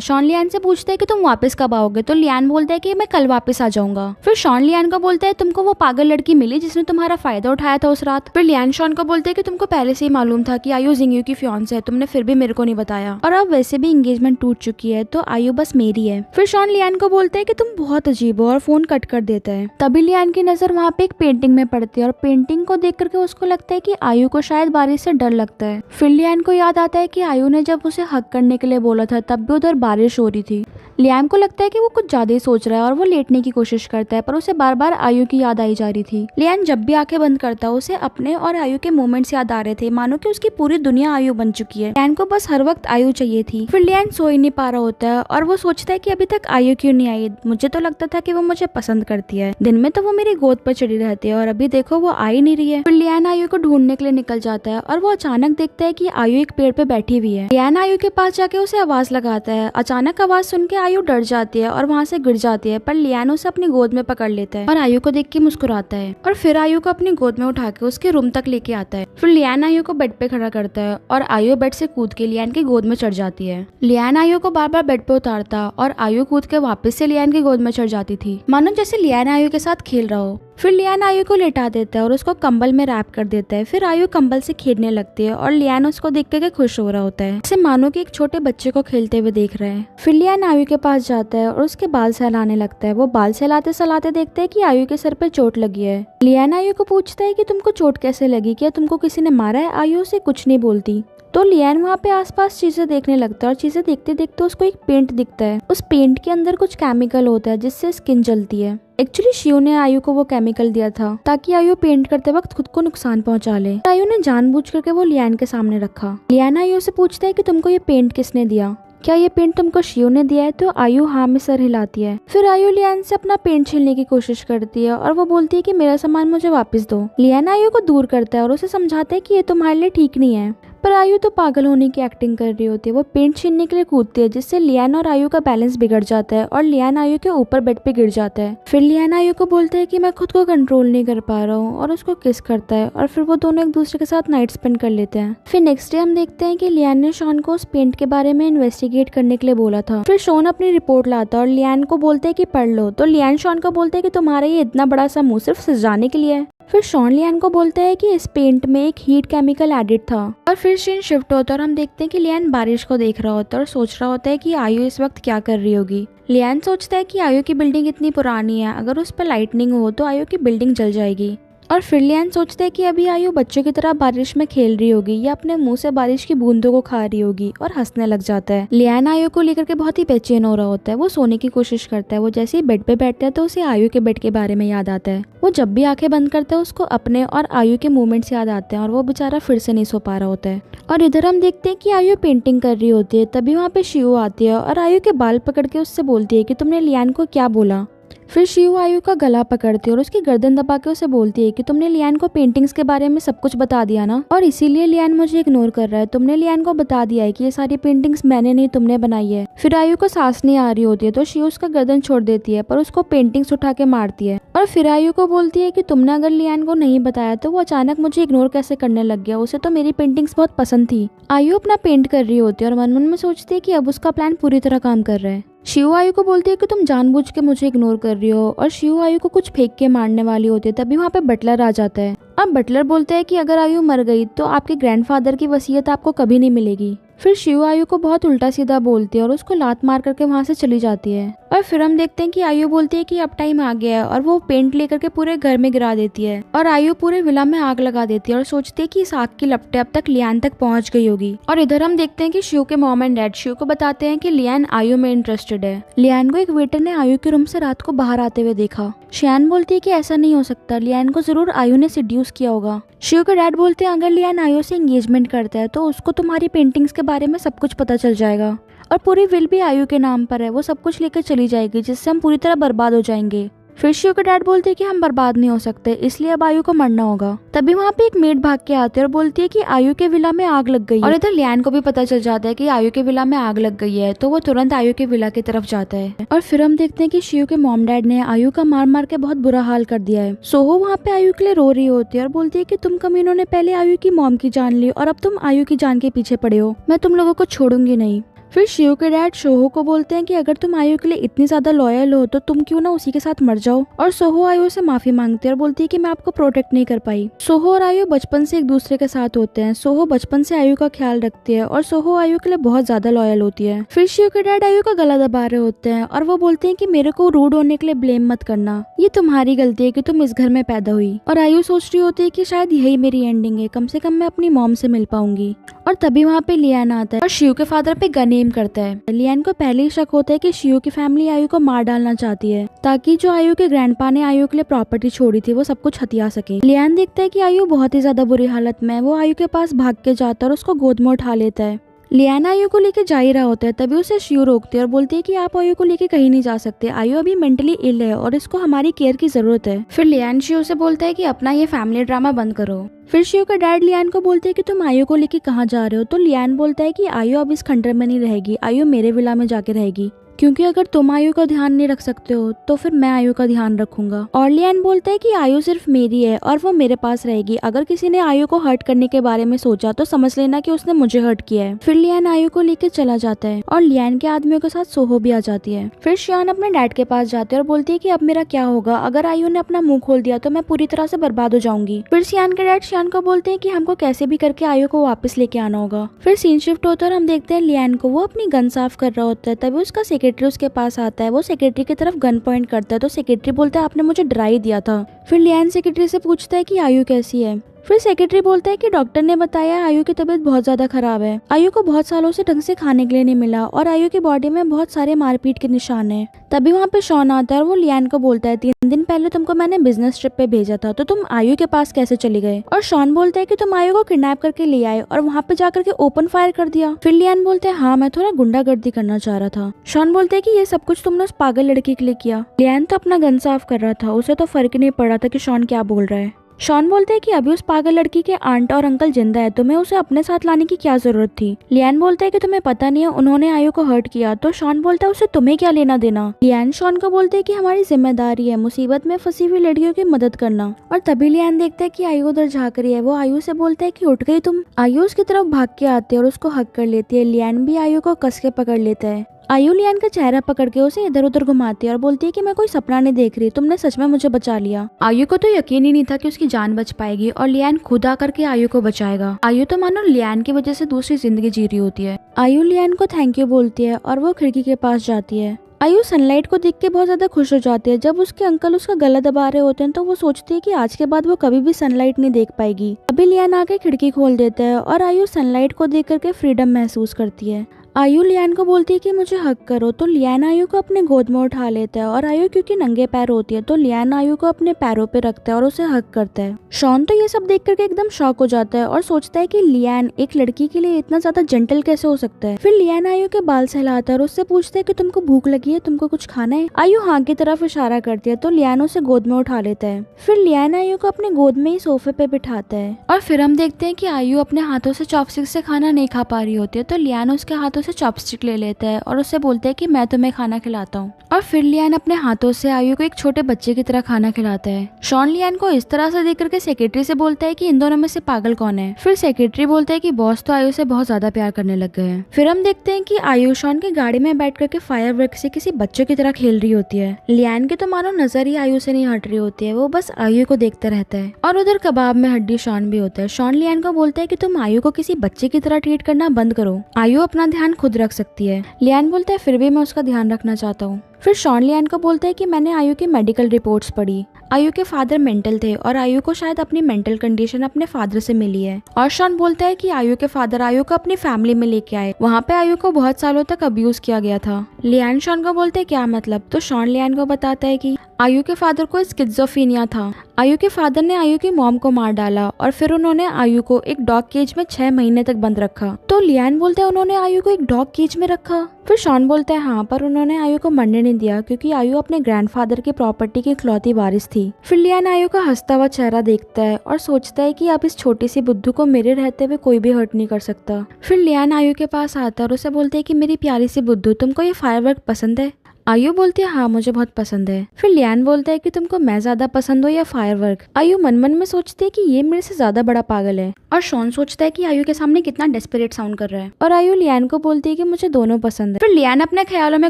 शॉन लियान से पूछता है कि तुम वापस कब आओगे, तो लियान बोलता है कि मैं कल वापस आ जाऊंगा। फिर शॉन लियान को बोलता है तुमको वो पागल लड़की मिली जिसने तुम्हारा फायदा उठाया था उस रात। फिर लियान शॉन को बोलते है कि तुमको पहले से ही मालूम था कि आयु जिंगयू की फियांसे है, तुमने फिर भी मेरे को नहीं बताया और अब वैसे भी एंगेजमेंट टूट चुकी है तो आयु बस मेरी है। फिर शॉन लियान को बोलता है कि तुम बहुत अजीब हो और फोन कट कर देता है। तभी लियान की नजर वहाँ पे एक पेंटिंग में पड़ती है और पेंटिंग को देख करके उसको लगता है कि आयु को शायद बारिश से डर लगता है। फिर लियान को याद आता है कि आयु ने जब उसे हक करने के लिए बोला था तब भी उधर बारिश हो रही थी। लियाम को लगता है कि वो कुछ ज्यादा ही सोच रहा है और वो लेटने की कोशिश करता है, पर उसे बार बार आयु की याद आई जा रही थी। लियान जब भी आंखें बंद करता है उसे अपने और आयु के मोमेंट्स याद आ रहे थे, मानो कि उसकी पूरी दुनिया आयु बन चुकी है। लियान को बस हर वक्त आयु चाहिए थी। फिर लियान सो ही नहीं पा रहा होता है और वो सोचता है कि अभी तक आयु क्यों नहीं आई। मुझे तो लगता था कि वो मुझे पसंद करती है, दिन में तो वो मेरी गोद पर चढ़ी रहती है और अभी देखो वो आ ही नहीं रही है। फिर लियान आयु को ढूंढने के लिए निकल जाता है और वो अचानक देखता है कि आयु एक पेड़ पे बैठी हुई है। लियान आयु के पास जाके उसे आवाज लगाता है। अचानक आवाज सुन के आयु डर जाती है और वहाँ से गिर जाती है, पर लियान उसे अपनी गोद में पकड़ लेता है और आयु को देख के मुस्कुराता है और फिर आयु को अपनी गोद में उठा के उसके रूम तक लेके आता है। फिर लियान आयु को बेड पे खड़ा करता है और आयु बेड से कूद के लियान की गोद में चढ़ जाती है। लियान आयु को बार बार बेड पे उतारता और आयु कूद के वापस से लियान की गोद में चढ़ जाती थी, मानो जैसे लियान आयु के साथ खेल रहा हो। फिर लियान आयु को लेटा देता है और उसको कंबल में रैप कर देता है। फिर आयु कंबल से खेलने लगती है और लियान उसको देख के खुश हो रहा होता है, जैसे मानो कि एक छोटे बच्चे को खेलते हुए देख रहा है। फिर लियान आयु के पास जाता है और उसके बाल सहलाने लगता है। वो बाल सहलाते सहलाते देखते है कि आयु के सर पे चोट लगी है। लियान आयु को पूछता है कि तुमको चोट कैसे लगी, क्या तुमको किसी ने मारा है? आयु उसे कुछ नहीं बोलती। तो लियान वहाँ पे आसपास चीजें देखने लगता है और चीजें देखते देखते उसको एक पेंट दिखता है। उस पेंट के अंदर कुछ केमिकल होता है जिससे स्किन जलती है। एक्चुअली शियो ने आयु को वो केमिकल दिया था ताकि आयु पेंट करते वक्त खुद को नुकसान पहुंचा ले। आयु ने जानबूझ करके वो लियान के सामने रखा। लियान आयु से पूछता है कि तुमको ये पेंट किसने दिया, क्या ये पेंट तुमको शियो ने दिया है? तो आयु हाँ में सर हिलाती है। फिर आयु लियान से अपना पेंट छीनने की कोशिश करती है और वो बोलती है कि मेरा सामान मुझे वापस दो। लियान आयु को दूर करता है और उसे समझाता है कि ये तुम्हारे लिए ठीक नहीं है, पर आयु तो पागल होने की एक्टिंग कर रही होती है। वो पेंट छीनने के लिए कूदती है जिससे लियान और आयु का बैलेंस बिगड़ जाता है और लियान आयु के ऊपर बेड पे गिर जाता है। फिर लियान आयु को बोलता है कि मैं खुद को कंट्रोल नहीं कर पा रहा हूँ और उसको किस करता है और फिर वो दोनों एक दूसरे के साथ नाइट स्पेंड कर लेते हैं। फिर नेक्स्ट डे हम देखते हैं कि लियान ने शॉन को उस पेंट के बारे में इन्वेस्टिगेट करने के लिए बोला था। फिर शॉन अपनी रिपोर्ट लाता है और लियान को बोलते है कि पढ़ लो। तो लियान शॉन को बोलते है कि तुम्हारा ये इतना बड़ा सा मुंह सिर्फ सजाने के लिए है। फिर शॉन लियान को बोलता है कि इस पेंट में एक हीट केमिकल एडिड था। और फिर सीन शिफ्ट होता है और हम देखते हैं कि लियान बारिश को देख रहा होता है और सोच रहा होता है कि आयु इस वक्त क्या कर रही होगी। लियान सोचता है कि आयु की बिल्डिंग इतनी पुरानी है, अगर उस पर लाइटनिंग हो तो आयु की बिल्डिंग जल जाएगी। और फिर लियान सोचता है कि अभी आयु बच्चों की तरह बारिश में खेल रही होगी या अपने मुंह से बारिश की बूंदों को खा रही होगी और हंसने लग जाता है। लियान आयु को लेकर के बहुत ही बेचैन हो रहा होता है। वो सोने की कोशिश करता है। वो जैसे ही बेड पे बैठता है तो उसे आयु के बेड के बारे में याद आता है। वो जब भी आंखें बंद करता है उसको अपने और आयु के मूवमेंट्स याद आते हैं और वो बेचारा फिर से नहीं सो पा रहा होता है। और इधर हम देखते हैं कि आयु पेंटिंग कर रही होती है। तभी वहाँ पे शियो आती है और आयु के बाल पकड़ के उससे बोलती है कि तुमने लियान को क्या बोला। फिर शियो आयु का गला पकड़ती है और उसकी गर्दन दबा के उसे बोलती है कि तुमने लियान को पेंटिंग्स के बारे में सब कुछ बता दिया ना, और इसीलिए लियान मुझे इग्नोर कर रहा है। तुमने लियान को बता दिया है कि ये सारी पेंटिंग्स मैंने नहीं तुमने बनाई है। फिर आयु को सांस नहीं आ रही होती है तो शियो उसका गर्दन छोड़ देती है पर उसको पेंटिंग्स उठा के मारती है। और फिर आयु को बोलती है कि तुमने अगर लियान को नहीं बताया तो वो अचानक मुझे इग्नोर कैसे करने लग गया, उसे तो मेरी पेंटिंग्स बहुत पसंद थी। आयु अपना पेंट कर रही होती है और मन मन में सोचती है कि अब उसका प्लान पूरी तरह काम कर रहा है। शियो आयु को बोलती है कि तुम जानबूझ के मुझे इग्नोर कर रही हो और शियो आयु को कुछ फेंक के मारने वाली होती है। तभी वहाँ पे बटलर आ जाता है। अब बटलर बोलता है कि अगर आयु मर गई तो आपके ग्रैंडफादर की वसीयत आपको कभी नहीं मिलेगी। फिर शियो आयु को बहुत उल्टा सीधा बोलती है और उसको लात मार करके वहाँ से चली जाती है। और फिर हम देखते हैं कि आयु बोलती है कि अब टाइम आ गया है और वो पेंट लेकर के पूरे घर में गिरा देती है और आयु पूरे विला में आग लगा देती है और सोचती है कि इस आग की लपटें अब तक लियान तक पहुंच गई होगी। और इधर हम देखते हैं कि शिव के मॉम एंड डैड शिव को बताते हैं कि लियान आयु में इंटरेस्टेड है। लियान को एक वेटर ने आयु के रूम से रात को बाहर आते हुए देखा। शियान बोलती है कि ऐसा नहीं हो सकता, लियान को जरूर आयु ने सिड्यूस किया होगा। शिव के डैड बोलते हैं अगर लियान आयु से एंगेजमेंट करता है तो उसको तुम्हारी पेंटिंग्स के बारे में सब कुछ पता चल जाएगा और पूरी विल भी आयु के नाम पर है, वो सब कुछ लेकर चली जाएगी जिससे हम पूरी तरह बर्बाद हो जाएंगे। फिर शिव के डैड बोलते हैं कि हम बर्बाद नहीं हो सकते, इसलिए अब आयु को मरना होगा। तभी वहाँ पे एक मेड भाग के आती है और बोलती है कि आयु के विला में आग लग गई है। और इधर लियान को भी पता चल जाता है कि आयु के विला में आग लग गई है, तो वो तुरंत आयु के विला की तरफ जाता है। और फिर हम देखते हैं कि शिव के मॉम डैड ने आयु का मार मार के बहुत बुरा हाल कर दिया है। सोहो वहाँ पे आयु के लिए रो रही होती है और बोलती है कि तुम कमीनों ने पहले आयु की मॉम की जान ली और अब तुम आयु की जान के पीछे पड़े हो, मैं तुम लोगों को छोड़ूंगी नहीं। फिर शिव के डैड सोहो को बोलते हैं कि अगर तुम आयु के लिए इतनी ज्यादा लॉयल हो तो तुम क्यों ना उसी के साथ मर जाओ। और सोहो आयु से माफी मांगती है और बोलती है कि मैं आपको प्रोटेक्ट नहीं कर पाई। सोहो और आयु बचपन से एक दूसरे के साथ होते हैं। सोहो बचपन से आयु का ख्याल रखती है और सोहो आयु के लिए बहुत ज्यादा लॉयल होती है। फिर शिव के डैड आयु का गला दबा रहे होते हैं और वो बोलते हैं कि मेरे को रूड होने के लिए ब्लेम मत करना, ये तुम्हारी गलती है कि तुम इस घर में पैदा हुई। और आयु सोच रही होती है कि शायद यही मेरी एंडिंग है, कम से कम मैं अपनी मॉम से मिल पाऊंगी। और तभी वहाँ पे लियान आता है और शिव के फादर पे गन एम करता है। लियान को पहले ही शक होता है कि शिव की फैमिली आयु को मार डालना चाहती है ताकि जो आयु के ग्रैंडपा ने आयु के लिए प्रॉपर्टी छोड़ी थी वो सब कुछ हथिया सके। लियान देखता है कि आयु बहुत ही ज्यादा बुरी हालत में है। वो आयु के पास भाग के जाता है और उसको गोद में उठा लेता है। लियान आयु को लेके जा ही रहा होता है, तभी उसे शिव रोकती है और बोलती है कि आप आयु को लेके कहीं नहीं जा सकते, आयु अभी मेंटली इल है और इसको हमारी केयर की जरूरत है। फिर लियान शिव से बोलता है कि अपना ये फैमिली ड्रामा बंद करो। फिर शिव का डैड लियान को बोलते हैं कि तुम आयु को लेके कहाँ जा रहे हो। तो लियान बोलता है कि आयु अब इस खंडर में नहीं रहेगी, आयु मेरे विला में जाके रहेगी, क्योंकि अगर तुम आयु का ध्यान नहीं रख सकते हो तो फिर मैं आयु का ध्यान रखूंगा। और लियान बोलता है कि आयु सिर्फ मेरी है और वो मेरे पास रहेगी, अगर किसी ने आयु को हर्ट करने के बारे में सोचा तो समझ लेना कि उसने मुझे हर्ट किया है। फिर लियान आयु को लेकर चला जाता है और लियान के आदमियों के साथ सोहो भी आ जाती है। फिर शियान अपने डैड के पास जाते हैं और बोलती है कि अब मेरा क्या होगा, अगर आयु ने अपना मुंह खोल दिया तो मैं पूरी तरह से बर्बाद हो जाऊंगी। फिर शियान के डैड शियान को बोलते हैं कि हमको कैसे भी करके आयु को वापस लेके आना होगा। फिर सीन शिफ्ट होता है और हम देखते हैं लियान को, वो अपनी गन साफ कर रहा होता है। तभी उसका सेक्रेटरी उसके पास आता है। वो सेक्रेटरी की तरफ गन पॉइंट करता है तो सेक्रेटरी बोलता है आपने मुझे डरा ही दिया था। फिर लियान सेक्रेटरी से पूछता है कि आयु कैसी है। फिर सेक्रेटरी बोलता है कि डॉक्टर ने बताया आयु की तबीयत बहुत ज्यादा खराब है, आयु को बहुत सालों से ढंग से खाने के लिए नहीं मिला और आयु की बॉडी में बहुत सारे मारपीट के निशान हैं। तभी वहाँ पे शॉन आता है और वो लियान को बोलता है 3 दिन पहले तुमको मैंने बिजनेस ट्रिप पे भेजा था तो तुम आयु के पास कैसे चले गए। और शॉन बोलता है कि तुम आयु को किडनैप करके ले आए और वहाँ पे जाकर के ओपन फायर कर दिया। फिर लियान बोलते हैं हाँ मैं थोड़ा गुंडागर्दी करना चाह रहा था। शॉन बोलते है कि ये सब कुछ तुमने उस पागल लड़की के लिए किया। लियान तो अपना गन साफ कर रहा था, उसे तो फर्क ही नहीं पड़ा था कि शॉन क्या बोल रहा है। शॉन बोलते हैं कि अभी उस पागल लड़की के आंट और अंकल जिंदा है, तुम्हें उसे अपने साथ लाने की क्या जरूरत थी। लियान बोलता है कि तुम्हें पता नहीं है उन्होंने आयु को हर्ट किया। तो शॉन बोलता है उसे तुम्हें क्या लेना देना। लियान शॉन को बोलते है कि हमारी जिम्मेदारी है मुसीबत में फंसी हुई लड़कियों की मदद करना। और तभी लियान देखता है कि आयु उधर झाँक रही है। वो आयु से बोलता है कि उठ गई तुम। आयु उसकी तरफ भाग के आती है और उसको हक कर लेती है। लियान भी आयु को कस के पकड़ लेता है। आयु लियान का चेहरा पकड़ के उसे इधर उधर घुमाती है और बोलती है कि मैं कोई सपना नहीं देख रही, तुमने सच में मुझे बचा लिया। आयु को तो यकीन ही नहीं था कि उसकी जान बच पाएगी और लियान खुद आकर के आयु को बचाएगा। आयु तो मानो लियान की वजह से दूसरी जिंदगी जी रही होती है। आयु लियान को थैंक यू बोलती है और वो खिड़की के पास जाती है। आयु सनलाइट को देख के बहुत ज्यादा खुश हो जाती है। जब उसके अंकल उसका गला दबा रहे होते हैं तो वो सोचती है कि आज के बाद वो कभी भी सनलाइट नहीं देख पाएगी। अभी लियान आके खिड़की खोल देता है और आयु सनलाइट को देख करके फ्रीडम महसूस करती है। आयु लियान को बोलती है कि मुझे हक करो। तो लियान आयु को अपने गोद में उठा लेता है और आयु क्योंकि नंगे पैर होती है तो लियान आयु को अपने पैरों पे रखता है और उसे हक करता है। शॉन तो ये सब देख करके एकदम शॉक हो जाता है और सोचता है कि लियान एक लड़की के लिए इतना ज्यादा जेंटल कैसे हो सकता है। फिर लियान आयु के बाल सहलाता है और उससे पूछता है कि तुमको भूख लगी है, तुमको कुछ खाना है। आयु हाँ की तरफ इशारा करती है तो लियान उसे गोद में उठा लेता है। फिर लियान आयु को अपने गोद में ही सोफे पे बिठाता है और फिर हम देखते हैं कि आयु अपने हाथों से चॉपस्टिक से खाना नहीं खा पा रही होती है तो लियान उसके हाथों से चॉपस्टिक ले लेता है और उससे बोलता है कि मैं तुम्हें खाना खिलाता हूँ। और फिर लियान अपने हाथों से आयु को एक छोटे बच्चे की तरह खाना खिलाता है। शॉन लियान को इस तरह से देख करके सेक्रेटरी से बोलता है कि इन दोनों में से पागल कौन है। फिर सेक्रेटरी बोलता है कि बॉस तो आयु से बहुत ज्यादा प्यार करने लग गए हैं। फिर हम देखते हैं कि आयु शॉन की गाड़ी में बैठ करके फायरवर्क से किसी बच्चे की तरह खेल रही होती है। लियान की तो मानो नजर ही आयु से नहीं हट रही होती है, वो बस आयु को देखता रहता है। और उधर कबाब में हड्डी शॉन भी होता है। शॉन लियान को बोलता है कि तुम आयु को किसी बच्चे की तरह ट्रीट करना बंद करो। आयु अपना ध्यान ध्यान खुद रख सकती है। लियान बोलता है फिर भी मैं उसका ध्यान रखना चाहता हूँ। फिर शॉन लियान को बोलता है कि मैंने आयु की मेडिकल रिपोर्ट्स पढ़ी। आयु के फादर मेंटल थे और आयु को शायद अपनी मेंटल कंडीशन अपने फादर से मिली है। और शॉन बोलता है कि आयु के फादर आयु को अपनी फैमिली में लेके आए, वहाँ पे आयु को बहुत सालों तक अब्यूज किया गया था। लियान शॉन को बोलते हैं क्या मतलब, तो शॉन लियान को बताता है कि आयु के फादर को स्किज़ोफ्रेनिया था। आयु के फादर ने आयु की मॉम को मार डाला और फिर उन्होंने आयु को एक डॉग केज में 6 महीने तक बंद रखा। तो लियान बोलता है उन्होंने आयु को एक डॉग केज में रखा। फिर शॉन बोलता है हाँ, पर उन्होंने आयु को मरने नहीं दिया क्योंकि आयु अपने ग्रैंडफादर की प्रॉपर्टी की इकलौती वारिस थी। फिर लियान आयु का हंसता हुआ चेहरा देखता है और सोचता है कि अब इस छोटी सी बुद्धू को मेरे रहते हुए कोई भी हर्ट नहीं कर सकता। फिर लियान आयु के पास आता है और उसे बोलते है कि मेरी प्यारी सी बुद्धू, तुमको ये फायरवर्क पसंद है? आयु बोलती है हाँ मुझे बहुत पसंद है। फिर लियान बोलता है कि तुमको मैं ज्यादा पसंद हो या फायरवर्क? आयु मन मन में सोचती है कि ये मेरे से ज्यादा बड़ा पागल है। और शॉन सोचता है कि आयु के सामने कितना डेस्परेट साउंड कर रहा है। और आयु लियान को बोलती है कि मुझे दोनों पसंद है। फिर लियान अपने ख्यालों में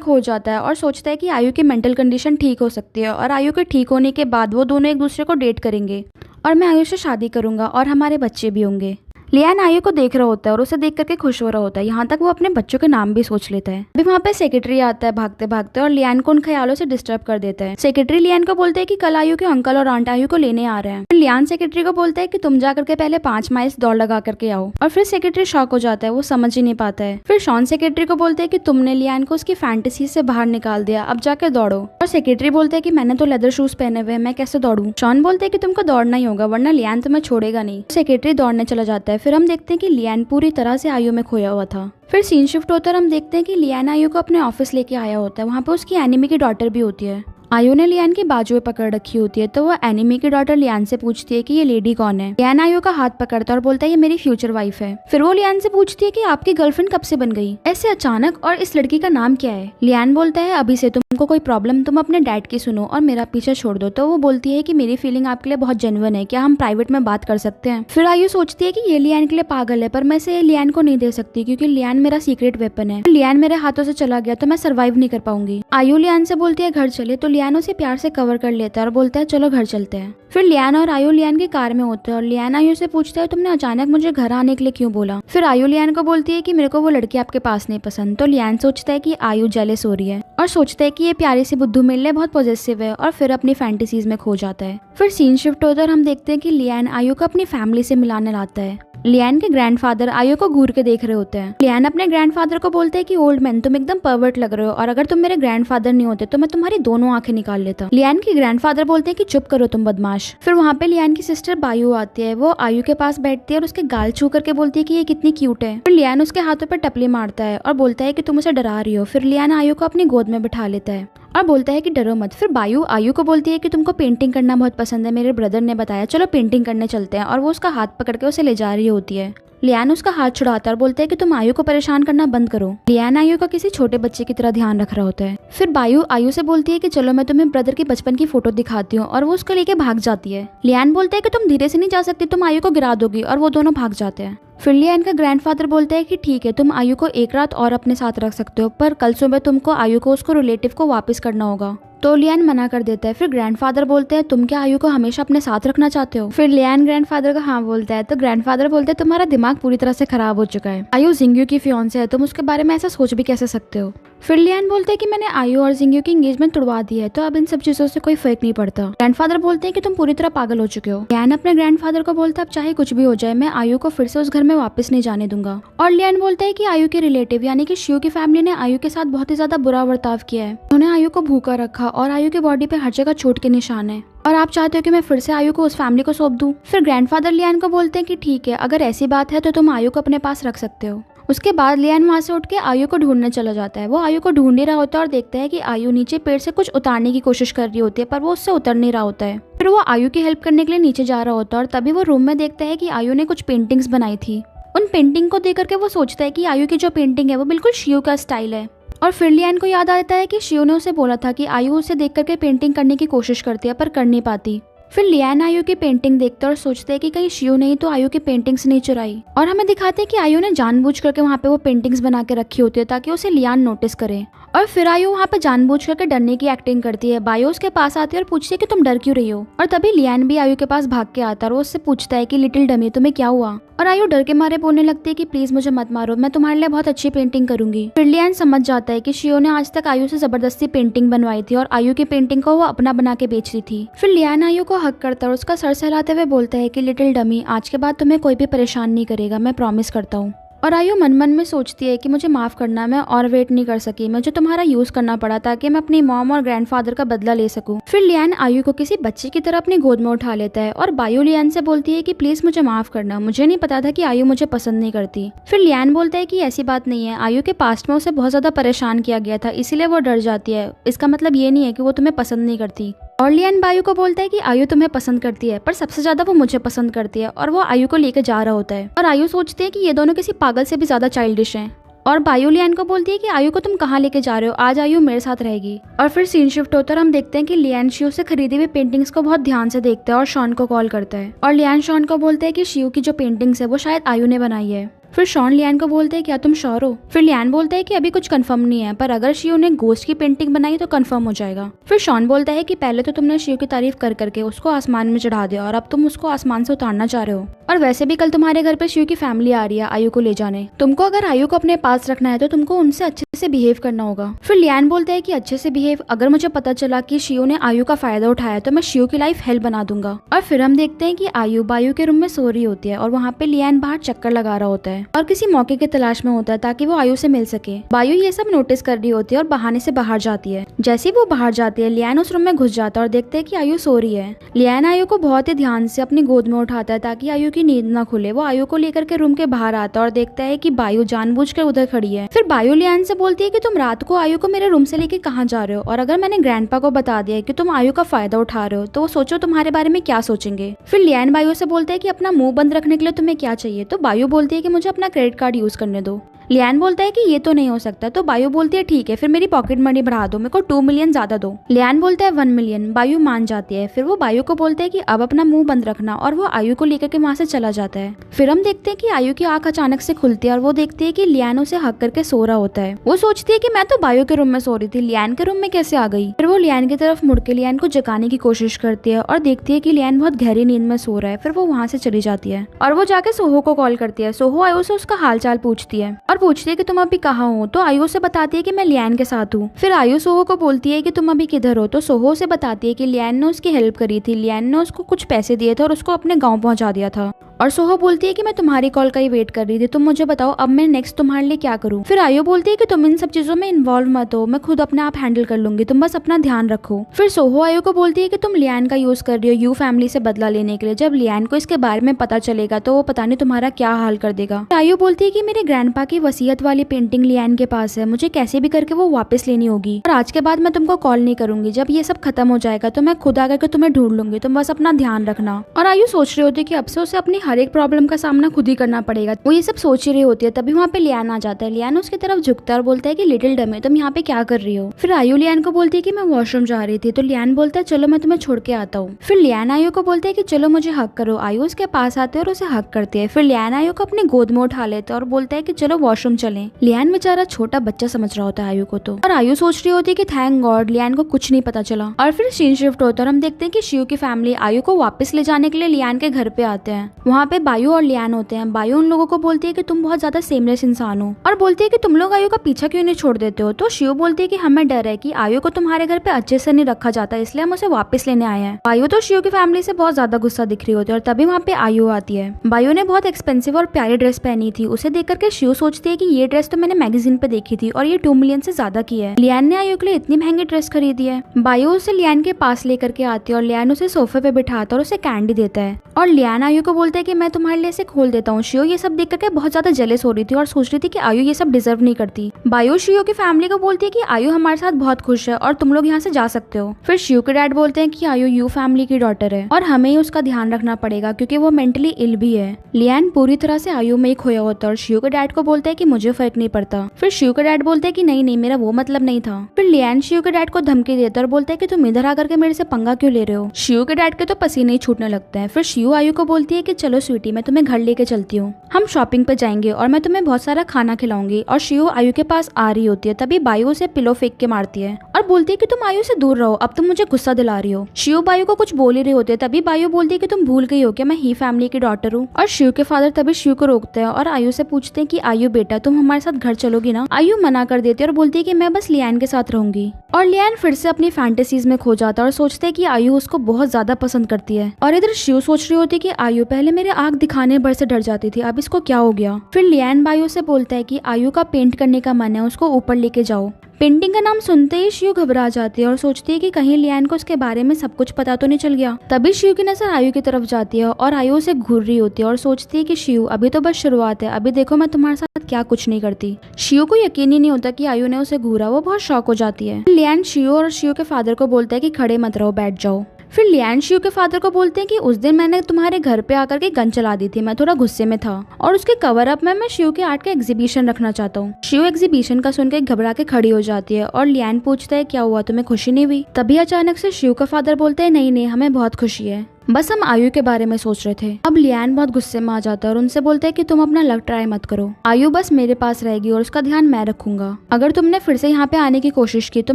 खो जाता है और सोचता है कि आयु की मेंटल कंडीशन ठीक हो सकती है और आयु के ठीक होने के बाद वो दोनों एक दूसरे को डेट करेंगे और मैं आयु से शादी करूंगा और हमारे बच्चे भी होंगे। लियान आयु को देख रहा होता है और उसे देख करके खुश हो रहा होता है। यहाँ तक वो अपने बच्चों के नाम भी सोच लेता है। अभी वहाँ पे सेक्रेटरी आता है भागते भागते और लियान को उन ख्यालों से डिस्टर्ब कर देता है। सेक्रेटरी लियान को बोलते हैं कि कल आयु के अंकल और आंट आयु को लेने आ रहे हैं। फिर लियान सेक्रेटरी को बोलता है कि तुम जा करके पहले 5 माइल्स दौड़ लगा करके आओ। और फिर सेक्रेटरी शॉक हो जाता है, वो समझ ही नहीं पाता है। फिर शॉन सेक्रेटरी को बोलते है कि तुमने लियान को उसकी फैंटेसी से बाहर निकाल दिया, अब जाकर दौड़ो। और सेक्रेटरी बोलते है कि मैंने तो लेदर शूज पहने हुए, मैं कैसे दौड़ूं? शॉन बोलते है कि तुमको दौड़ना ही होगा वरना लियान तुम्हें छोड़ेगा नहीं। सेक्रेटरी दौड़ने चला जाता है। फिर हम देखते हैं कि लियान पूरी तरह से आयु में खोया हुआ था। फिर सीन शिफ्ट होता है, हम देखते हैं कि लियान आयु को अपने ऑफिस लेके आया होता है। वहाँ पे उसकी एनिमी की डॉटर भी होती है। आयु ने लियान की बाजुएं पकड़ रखी होती है तो वो एनिमी की डॉटर लियान से पूछती है कि ये लेडी कौन है। लियान आयु का हाथ पकड़ता है और बोलता है ये मेरी फ्यूचर वाइफ है। फिर वो लियान से पूछती है कि आपकी गर्लफ्रेंड कब से बन गई ऐसे अचानक, और इस लड़की का नाम क्या है? लियान बोलता है अभी से तुमको कोई प्रॉब्लम तुम अपने डैड की सुनो और मेरा पीछे छोड़ दो। तो वो बोलती है कि मेरी फीलिंग आपके लिए बहुत जेन्युइन है, क्या हम प्राइवेट में बात कर सकते हैं? फिर आयु सोचती है कि ये लियान के लिए पागल है, पर मैं इसे लियान को नहीं दे सकती क्योंकि लियान मेरा सीक्रेट वेपन है। लियान मेरे हाथों से चला गया तो मैं सर्वाइव नहीं कर पाऊंगी। आयु लियान से बोलती है घर चले, तो लियान उसे प्यार से कवर कर लेता है और बोलता है चलो घर चलते हैं। फिर लियान और आयु लियान की कार में होते हैं और लियान आयु से पूछता है तुमने अचानक मुझे घर आने के लिए क्यों बोला? फिर आयु लियान को बोलती है कि मेरे को वो लड़की आपके पास नहीं पसंद। तो लियान सोचता है कि आयु जेलस हो रही है और सोचता है कि ये प्यारी सी बुद्धू मेरे लिए बहुत पॉजिटिव है और फिर अपनी फैंटेसीज में खो जाता है। फिर सीन शिफ्ट होता है और हम देखते हैं कि लियान आयु को अपनी फैमिली से मिलाने लाता है। लियान के ग्रैंडफादर आयु को घूर के देख रहे होते हैं। लियान अपने ग्रैंडफादर को बोलते हैं कि ओल्ड मैन तुम एकदम परवर्ट लग रहे हो और अगर तुम मेरे ग्रैंडफादर नहीं होते तो मैं तुम्हारी दोनों आंखें निकाल लेता। लियान के ग्रैंडफादर बोलते हैं कि चुप करो तुम बदमाश। फिर वहाँ पे लियान की सिस्टर बायू आती है। वो आयु के पास बैठती है और उसके गाल छू करके बोलती है कि ये कितनी क्यूट है। फिर लियान उसके हाथों पर टपली मारता है और बोलता है कि तुम उसे डरा रही हो। फिर लियान आयु को अपनी गोद में बिठा लेता है और बोलता है कि डरो मत। फिर बायू आयु को बोलती है कि तुमको पेंटिंग करना बहुत पसंद है, मेरे ब्रदर ने बताया, चलो पेंटिंग करने चलते हैं। और वो उसका हाथ पकड़ के उसे ले जा रही होती है। लियान उसका हाथ छुड़ाता है और बोलता है कि तुम आयु को परेशान करना बंद करो। लियान आयु का किसी छोटे बच्चे की तरह ध्यान रख रहा होता है। फिर बायू आयु से बोलती है कि चलो मैं तुम्हें ब्रदर की बचपन की फोटो दिखाती हूँ और वो उसको लेके भाग जाती है। लियान बोलता है कि तुम धीरे से नहीं जा सकती, तुम आयु को गिरा दोगी, और वो दोनों भाग जाते हैं। फिर लियान का ग्रैंडफादर बोलता है कि ठीक है तुम आयु को एक रात और अपने साथ रख सकते हो, पर कल सुबह तुमको आयु को उसको रिलेटिव को वापस करना होगा। तो लियान मना कर देता है। फिर ग्रैंडफादर बोलते हैं तुम क्या आयु को हमेशा अपने साथ रखना चाहते हो? फिर लियान ग्रैंडफादर को हाँ बोलता है। तो ग्रैंडफादर बोलते हैं तुम्हारा दिमाग पूरी तरह से खराब हो चुका है, आयु जिंग्यू की फियांसे है, तुम उसके बारे में ऐसा सोच भी कैसे सकते हो? फिर लियान बोलते हैं कि मैंने आयु और जिंग्यू की एंगेजमेंट तुड़वा दी है, तो अब इन सब चीजों से कोई फर्क नहीं पड़ता। ग्रैंडफादर बोलते हैं कि तुम पूरी तरह पागल हो चुके हो। लियान अपने ग्रैंडफादर को बोलता है अब चाहे कुछ भी हो जाए मैं आयु को फिर से उस घर में वापस नहीं जाने दूंगा। और लियान बोलता है कि आयु के रिलेटिव यानी कि शिव की फैमिली ने आयु के साथ बहुत ही ज्यादा बुरा बर्ताव किया है। उन्होंने आयु को भूखा रखा और आयु की बॉडी पे हर जगह चोट के निशान है, और आप चाहते हो कि मैं फिर से आयु को उस फैमिली को सौंप दूं। फिर ग्रैंडफादर लियान को बोलते हैं कि ठीक है अगर ऐसी बात है तो तुम आयु को अपने पास रख सकते हो। उसके बाद लियान वहाँ से उठ के आयु को ढूंढने चला जाता है। वो आयु को ढूंढ ही रहा होता है और देखता है कि आयु नीचे पेड़ से कुछ उतारने की कोशिश कर रही होती है, पर वो उससे उतर नहीं रहा होता है। फिर वो आयु की हेल्प करने के लिए नीचे जा रहा होता है और तभी वो रूम में देखता है कि आयु ने कुछ पेंटिंग्स बनाई थी। उन पेंटिंग को देख करके वो सोचता है कि आयु की जो पेंटिंग है वो बिल्कुल शिव का स्टाइल है। और फिर लियान को याद आता है कि शिव ने उसे बोला था कि आयु उसे देख करके पेंटिंग करने की कोशिश करती है पर कर नहीं पाती। फिर लियान आयु की पेंटिंग देखते हैं और सोचते हैं कि कहीं शियो ने तो आयु की पेंटिंग्स नहीं चुराई, और हमें दिखाते हैं कि आयु ने जानबूझ करके वहाँ पे वो पेंटिंग्स बना के रखी होती है ताकि उसे लियान नोटिस करे। और फिर आयु वहाँ पे जानबूझ करके डरने की एक्टिंग करती है। बायो उसके पास आती है और पूछती है कि तुम डर क्यों रही हो, और तभी लियान भी आयु के पास भाग के आता है और उससे पूछता है कि लिटिल डमी तुम्हें क्या हुआ, और आयु डर के मारे बोलने लगती है कि प्लीज मुझे मत मारो, मैं तुम्हारे लिए बहुत अच्छी पेंटिंग करूंगी। फिर लियान समझ जाता है कि शियो ने आज तक आयु से जबरदस्ती पेंटिंग बनवाई थी और आयु की पेंटिंग को वो अपना बना के बेचती थी। फिर लियान आयु को हक करता है और उसका सर सहलाते हुए बोलता है कि लिटिल डमी आज के बाद तुम्हें कोई भी परेशान नहीं करेगा, मैं प्रॉमिस करता हूँ। और आयु मन मन में सोचती है कि मुझे माफ करना, मैं और वेट नहीं कर सकी, मुझे तुम्हारा यूज करना पड़ा ताकि मैं अपनी मॉम और ग्रैंडफादर का बदला ले सकूं। फिर लियान आयु को किसी बच्चे की तरह अपनी गोद में उठा लेता है और बायो लियान से बोलती है कि प्लीज मुझे माफ करना, मुझे नहीं पता था कि आयु मुझे पसंद नहीं करती। फिर लियान बोलता है कि ऐसी बात नहीं है, आयु के पास्ट में उसे बहुत ज्यादा परेशान किया गया था इसीलिए वो डर जाती है, इसका मतलब ये नहीं है कि वो तुम्हें पसंद नहीं करती। और लियान बायु को बोलता है कि आयु तुम्हें पसंद करती है पर सबसे ज्यादा वो मुझे पसंद करती है, और वो आयु को लेकर जा रहा होता है। और आयु सोचते हैं कि ये दोनों किसी पागल से भी ज्यादा चाइल्डिश हैं। और बायु लियान को बोलती है कि आयु को तुम कहाँ लेके जा रहे हो, आज आयु मेरे साथ रहेगी। और फिर सीन शिफ्ट होता है और हम देखते हैं कि लियान शियो से खरीदी हुई पेंटिंग्स को बहुत ध्यान से देखता है और शॉन को कॉल करता है, और लियान शॉन को बोलता है कि शियो की जो पेंटिंग्स है वो शायद आयु ने बनाई है। फिर शॉन लियान को बोलते हैं क्या तुम श्योर हो। फिर लियान बोलता है कि अभी कुछ कंफर्म नहीं है, पर अगर शियो ने गोस्ट की पेंटिंग बनाई तो कंफर्म हो जाएगा। फिर शॉन बोलता है कि पहले तो तुमने शियो की तारीफ कर करके उसको आसमान में चढ़ा दिया और अब तुम उसको आसमान से उतारना चाह रहे हो, और वैसे भी कल तुम्हारे घर पे शियो की फैमिली आ रही है आयु को ले जाने, तुमको अगर आयु को अपने पास रखना है तो तुमको उनसे अच्छे से बिहेव करना होगा। फिर लियान बोलता है कि अच्छे से बिहेव, अगर मुझे पता चला कि शियो ने आयु का फायदा उठाया तो मैं शियो की लाइफ हेल बना दूंगा। और फिर हम देखते हैं कि आयु बायु के रूम में सो रही होती है और वहाँ पे लियान बाहर चक्कर लगा रहा होता है और किसी मौके की तलाश में होता है ताकि वो आयु से मिल सके। बायु ये सब नोटिस कर रही होती है और बहाने से बाहर जाती है। जैसे ही वो बाहर जाती है लियान उस रूम में घुस जाता है और देखते है कि आयु सो रही है। लियान आयु को बहुत ही ध्यान से अपनी गोद में उठाता है ताकि आयु की नींद न खुले। वो आयु को लेकर के रूम के बाहर आता है और देखता है कि बायु जानबूझकर उधर खड़ी है। फिर बायु लियान से बोलती है कि तुम रात को आयु को मेरे रूम से लेके कहाँ जा रहे हो, और अगर मैंने ग्रैंडपा को बता दिया कि तुम आयु का फायदा उठा रहे हो तो वो सोचो तुम्हारे बारे में क्या सोचेंगे। फिर लियान बायु से बोलता है कि अपना मुंह बंद रखने के लिए तुम्हें क्या चाहिए, तो बायु बोलती है कि मुझे अपना क्रेडिट कार्ड यूज करने दो। लियान बोलता है कि ये तो नहीं हो सकता, तो बायु बोलती है ठीक है फिर मेरी पॉकेट मनी बढ़ा दो, मेरे को 2 मिलियन ज्यादा दो। लियान बोलता है 1 मिलियन। बायु मान जाती है। फिर वो बायु को बोलता है कि अब अपना मुंह बंद रखना, और वो आयु को लेकर के वहाँ से चला जाता है। फिर हम देखते हैं कि आयु की आंख अचानक से खुलती है और वो देखती है कि लियान उसे हक करके सो रहा होता है। वो सोचती है कि मैं तो बायु के रूम में सो रही थी, लियान के रूम में कैसे आ गई। फिर वो लियान की तरफ मुड़ के लियान को जगाने की कोशिश करती है और देखती है कि लियान बहुत गहरी नींद में सो रहा है। फिर वो वहाँ से चली जाती है और वो जाके सोहो को कॉल करती है। सोहो आयु से उसका हाल चाल पूछती है और पूछती है कि तुम कहाँ हो, तो आयु से बताती है कि मैं लियान के साथ हूँ। फिर आयु सोहो को बोलती है कि तुम अभी किधर हो, तो सोहो से बताती है कि लियान ने उसकी हेल्प करी थी, लियान ने उसको कुछ पैसे दिए थे और उसको अपने गांव पहुंचा दिया था। और सोहो बोलती है कि मैं तुम्हारी कॉल का ही वेट कर रही थी, तुम मुझे बताओ अब मैं नेक्स्ट तुम्हारे लिए क्या करूँ। फिर आयु बोलती है कि तुम इन सब चीजों में इन्वॉल्व मत हो, मैं खुद अपने आप हैंडल कर लूंगी, तुम बस अपना ध्यान रखो। फिर सोहो आयु को बोलती है कि तुम लियान का यूज कर रही हो यू फैमिली से बदला लेने के लिए, जब लियान को इसके बारे में पता चलेगा तो वो पता नहीं तुम्हारा क्या हाल कर देगा। आयु बोलती है कि मेरे ग्रैंडपा की वसीयत वाली पेंटिंग लियान के पास है, मुझे कैसे भी करके वो वापस लेनी होगी, और आज के बाद मैं तुमको कॉल नहीं करूंगी, जब ये सब खत्म हो जाएगा तो मैं खुद आकर के तुम्हें ढूंढ लूंगी, तुम बस अपना ध्यान रखना। और आयु सोच रही होती है कि अब से उसे अपनी हर एक प्रॉब्लम का सामना खुद ही करना पड़ेगा। वो ये सब सोच ही रही होती है, तभी वहाँ पे लियान आ जाता है। लियान उसकी तरफ झुकता है और बोलता है कि लिटिल डमी तुम यहाँ पे क्या कर रही हो। फिर आयु लियान को बोलती है कि मैं वॉशरूम जा रही थी, तो लियान बोलता है चलो मैं तुम्हें छोड़ के आता हूँ। फिर लियान आयु को बोलते है कि चलो मुझे हक करो। आयु उसके पास आते है और उसे हक करती है। फिर लियान आयु को अपनी गोद में उठा लेते और बोलता है कि चलो वॉशरूम चलें। लियान बेचारा छोटा बच्चा समझ रहा होता है आयु को तो, और आयु सोच रही होती है कि थैंक गॉड लियान को कुछ नहीं पता चला। और फिर सीन शिफ्ट होता है और हम देखते हैं कि शियो की फैमिली आयु को वापस ले जाने के लिए लियान के घर पे आते हैं। वहाँ पे बायु और लियान होते हैं। बायु उन लोगों को बोलती है कि तुम बहुत ज्यादा सेमलेस इंसान हो, और बोलती है कि तुम लोग आयु का पीछा क्यों नहीं छोड़ देते हो। तो शियो बोलती है कि हमें डर है कि आयु को तुम्हारे घर पे अच्छे से नहीं रखा जाता, इसलिए हम उसे वापस लेने आए हैं। बायु तो शियो की फैमिली से बहुत ज्यादा गुस्सा दिख रही होती है, और तभी वहाँ पे आयु आती है। बायु ने बहुत एक्सपेंसिव और प्यारी ड्रेस पहनी थी, उसे देख करके शियो सोचती है कि ये ड्रेस तो मैंने मैगजीन पे देखी थी और ये 2 मिलियन से ज्यादा की है, लियान ने आयु के लिए इतनी महंगी ड्रेस खरीदी है। बायु उसे लियान के पास लेकर के आती है और लियान उसे सोफे पे बिठाता है और उसे कैंडी देता है। और लियान आयु को बोलता है कि मैं तुम्हारे लिए इसे खोल देता हूँ। शियो ये सब देख करके बहुत ज्यादा जेलस हो रही थी और सोच रही थी कि आयु ये सब डिजर्व नहीं करती। बायो शियो की फैमिली को बोलती है कि आयु हमारे साथ बहुत खुश है और तुम लोग यहाँ से जा सकते हो। फिर शियो के डैड बोलते हैं कि आयु यू फैमिली की डॉटर है और हमें ही उसका ध्यान रखना पड़ेगा क्योंकि वो मेंटली इल भी है। लियान पूरी तरह से आयु में ही खोया होता है और शियो के डैड को बोलता है कि मुझे फर्क नहीं पड़ता। फिर शियो के डैड बोलते हैं कि नहीं नहीं, मेरा वो मतलब नहीं था। फिर लियान शियो के डैड को धमकी देता है और बोलता है कि तुम इधर आकर के मेरे से पंगा क्यों ले रहे हो। शियो के डैड के तो पसीने ही छूटने लगते हैं। फिर शियो आयु को बोलती है कि चलो स्वीटी, मैं तुम्हें घर लेके चलती हूँ, हम शॉपिंग पे जाएंगे और मैं तुम्हें बहुत सारा खाना खिलाऊंगी। और शियो आयु के पास आ रही होती है, तभी बायु उसे पिलो फेंक के मारती है और बोलती है कि तुम आयु से दूर रहो, अब तुम मुझे गुस्सा दिला रही हो। शियो बायु को कुछ बोल ही रहे होते हैं, तभी बायु बोलती है कि तुम भूल गई हो क्या मैं ही फैमिली की डॉटर हूँ। और शियो के फादर तभी शियो को रोकते हैं और आयु से पूछते हैं कि आयु बेटा, तुम हमारे साथ घर चलोगी ना। आयु मना कर देती है और बोलती है कि मैं बस लियान के साथ रहूंगी। और लियान फिर से अपनी फैंटेसीज में खो जाता है और सोचते है कि आयु उसको बहुत ज्यादा पसंद करती है। और इधर शियो सोच रही होती है कि आयु पहले मेरे आंख दिखाने भर से डर जाती थी, अब इसको क्या हो गया। फिर लियान बायु से बोलता है कि आयु का पेंट करने का मन है, उसको ऊपर लेके जाओ। पेंटिंग का नाम सुनते ही शियो घबरा जाती है और सोचती है कि कहीं लियान को उसके बारे में सब कुछ पता तो नहीं चल गया। तभी शियो की नजर आयु की तरफ जाती है और आयु उसे घूर रही होती है और सोचती है कि शियो अभी तो बस शुरुआत है, अभी देखो मैं तुम्हारे साथ क्या कुछ नहीं करती। शियो को यकीन ही नहीं होता कि आयु ने उसे घूरा, वो बहुत शॉक हो जाती है। लियान शियो और शियो के फादर को बोलता है कि खड़े मत रहो, बैठ जाओ। फिर लियान शियो के फादर को बोलते हैं कि उस दिन मैंने तुम्हारे घर पे आकर के गन चला दी थी, मैं थोड़ा गुस्से में था और उसके कवर अप में मैं शियो के आर्ट का एग्जीबिशन रखना चाहता हूँ। शियो एग्जीबिशन का सुनकर घबरा के खड़ी हो जाती है और लियान पूछता है क्या हुआ, तुम्हें खुशी नहीं हुई। तभी अचानक से शियो का फादर बोलते हैं नहीं नहीं, हमें बहुत खुशी है, बस हम आयु के बारे में सोच रहे थे। अब लियान बहुत गुस्से में आ जाता है और उनसे बोलते हैं कि तुम अपना लक ट्राई मत करो, आयु बस मेरे पास रहेगी और उसका ध्यान मैं रखूंगा। अगर तुमने फिर से यहाँ पे आने की कोशिश की तो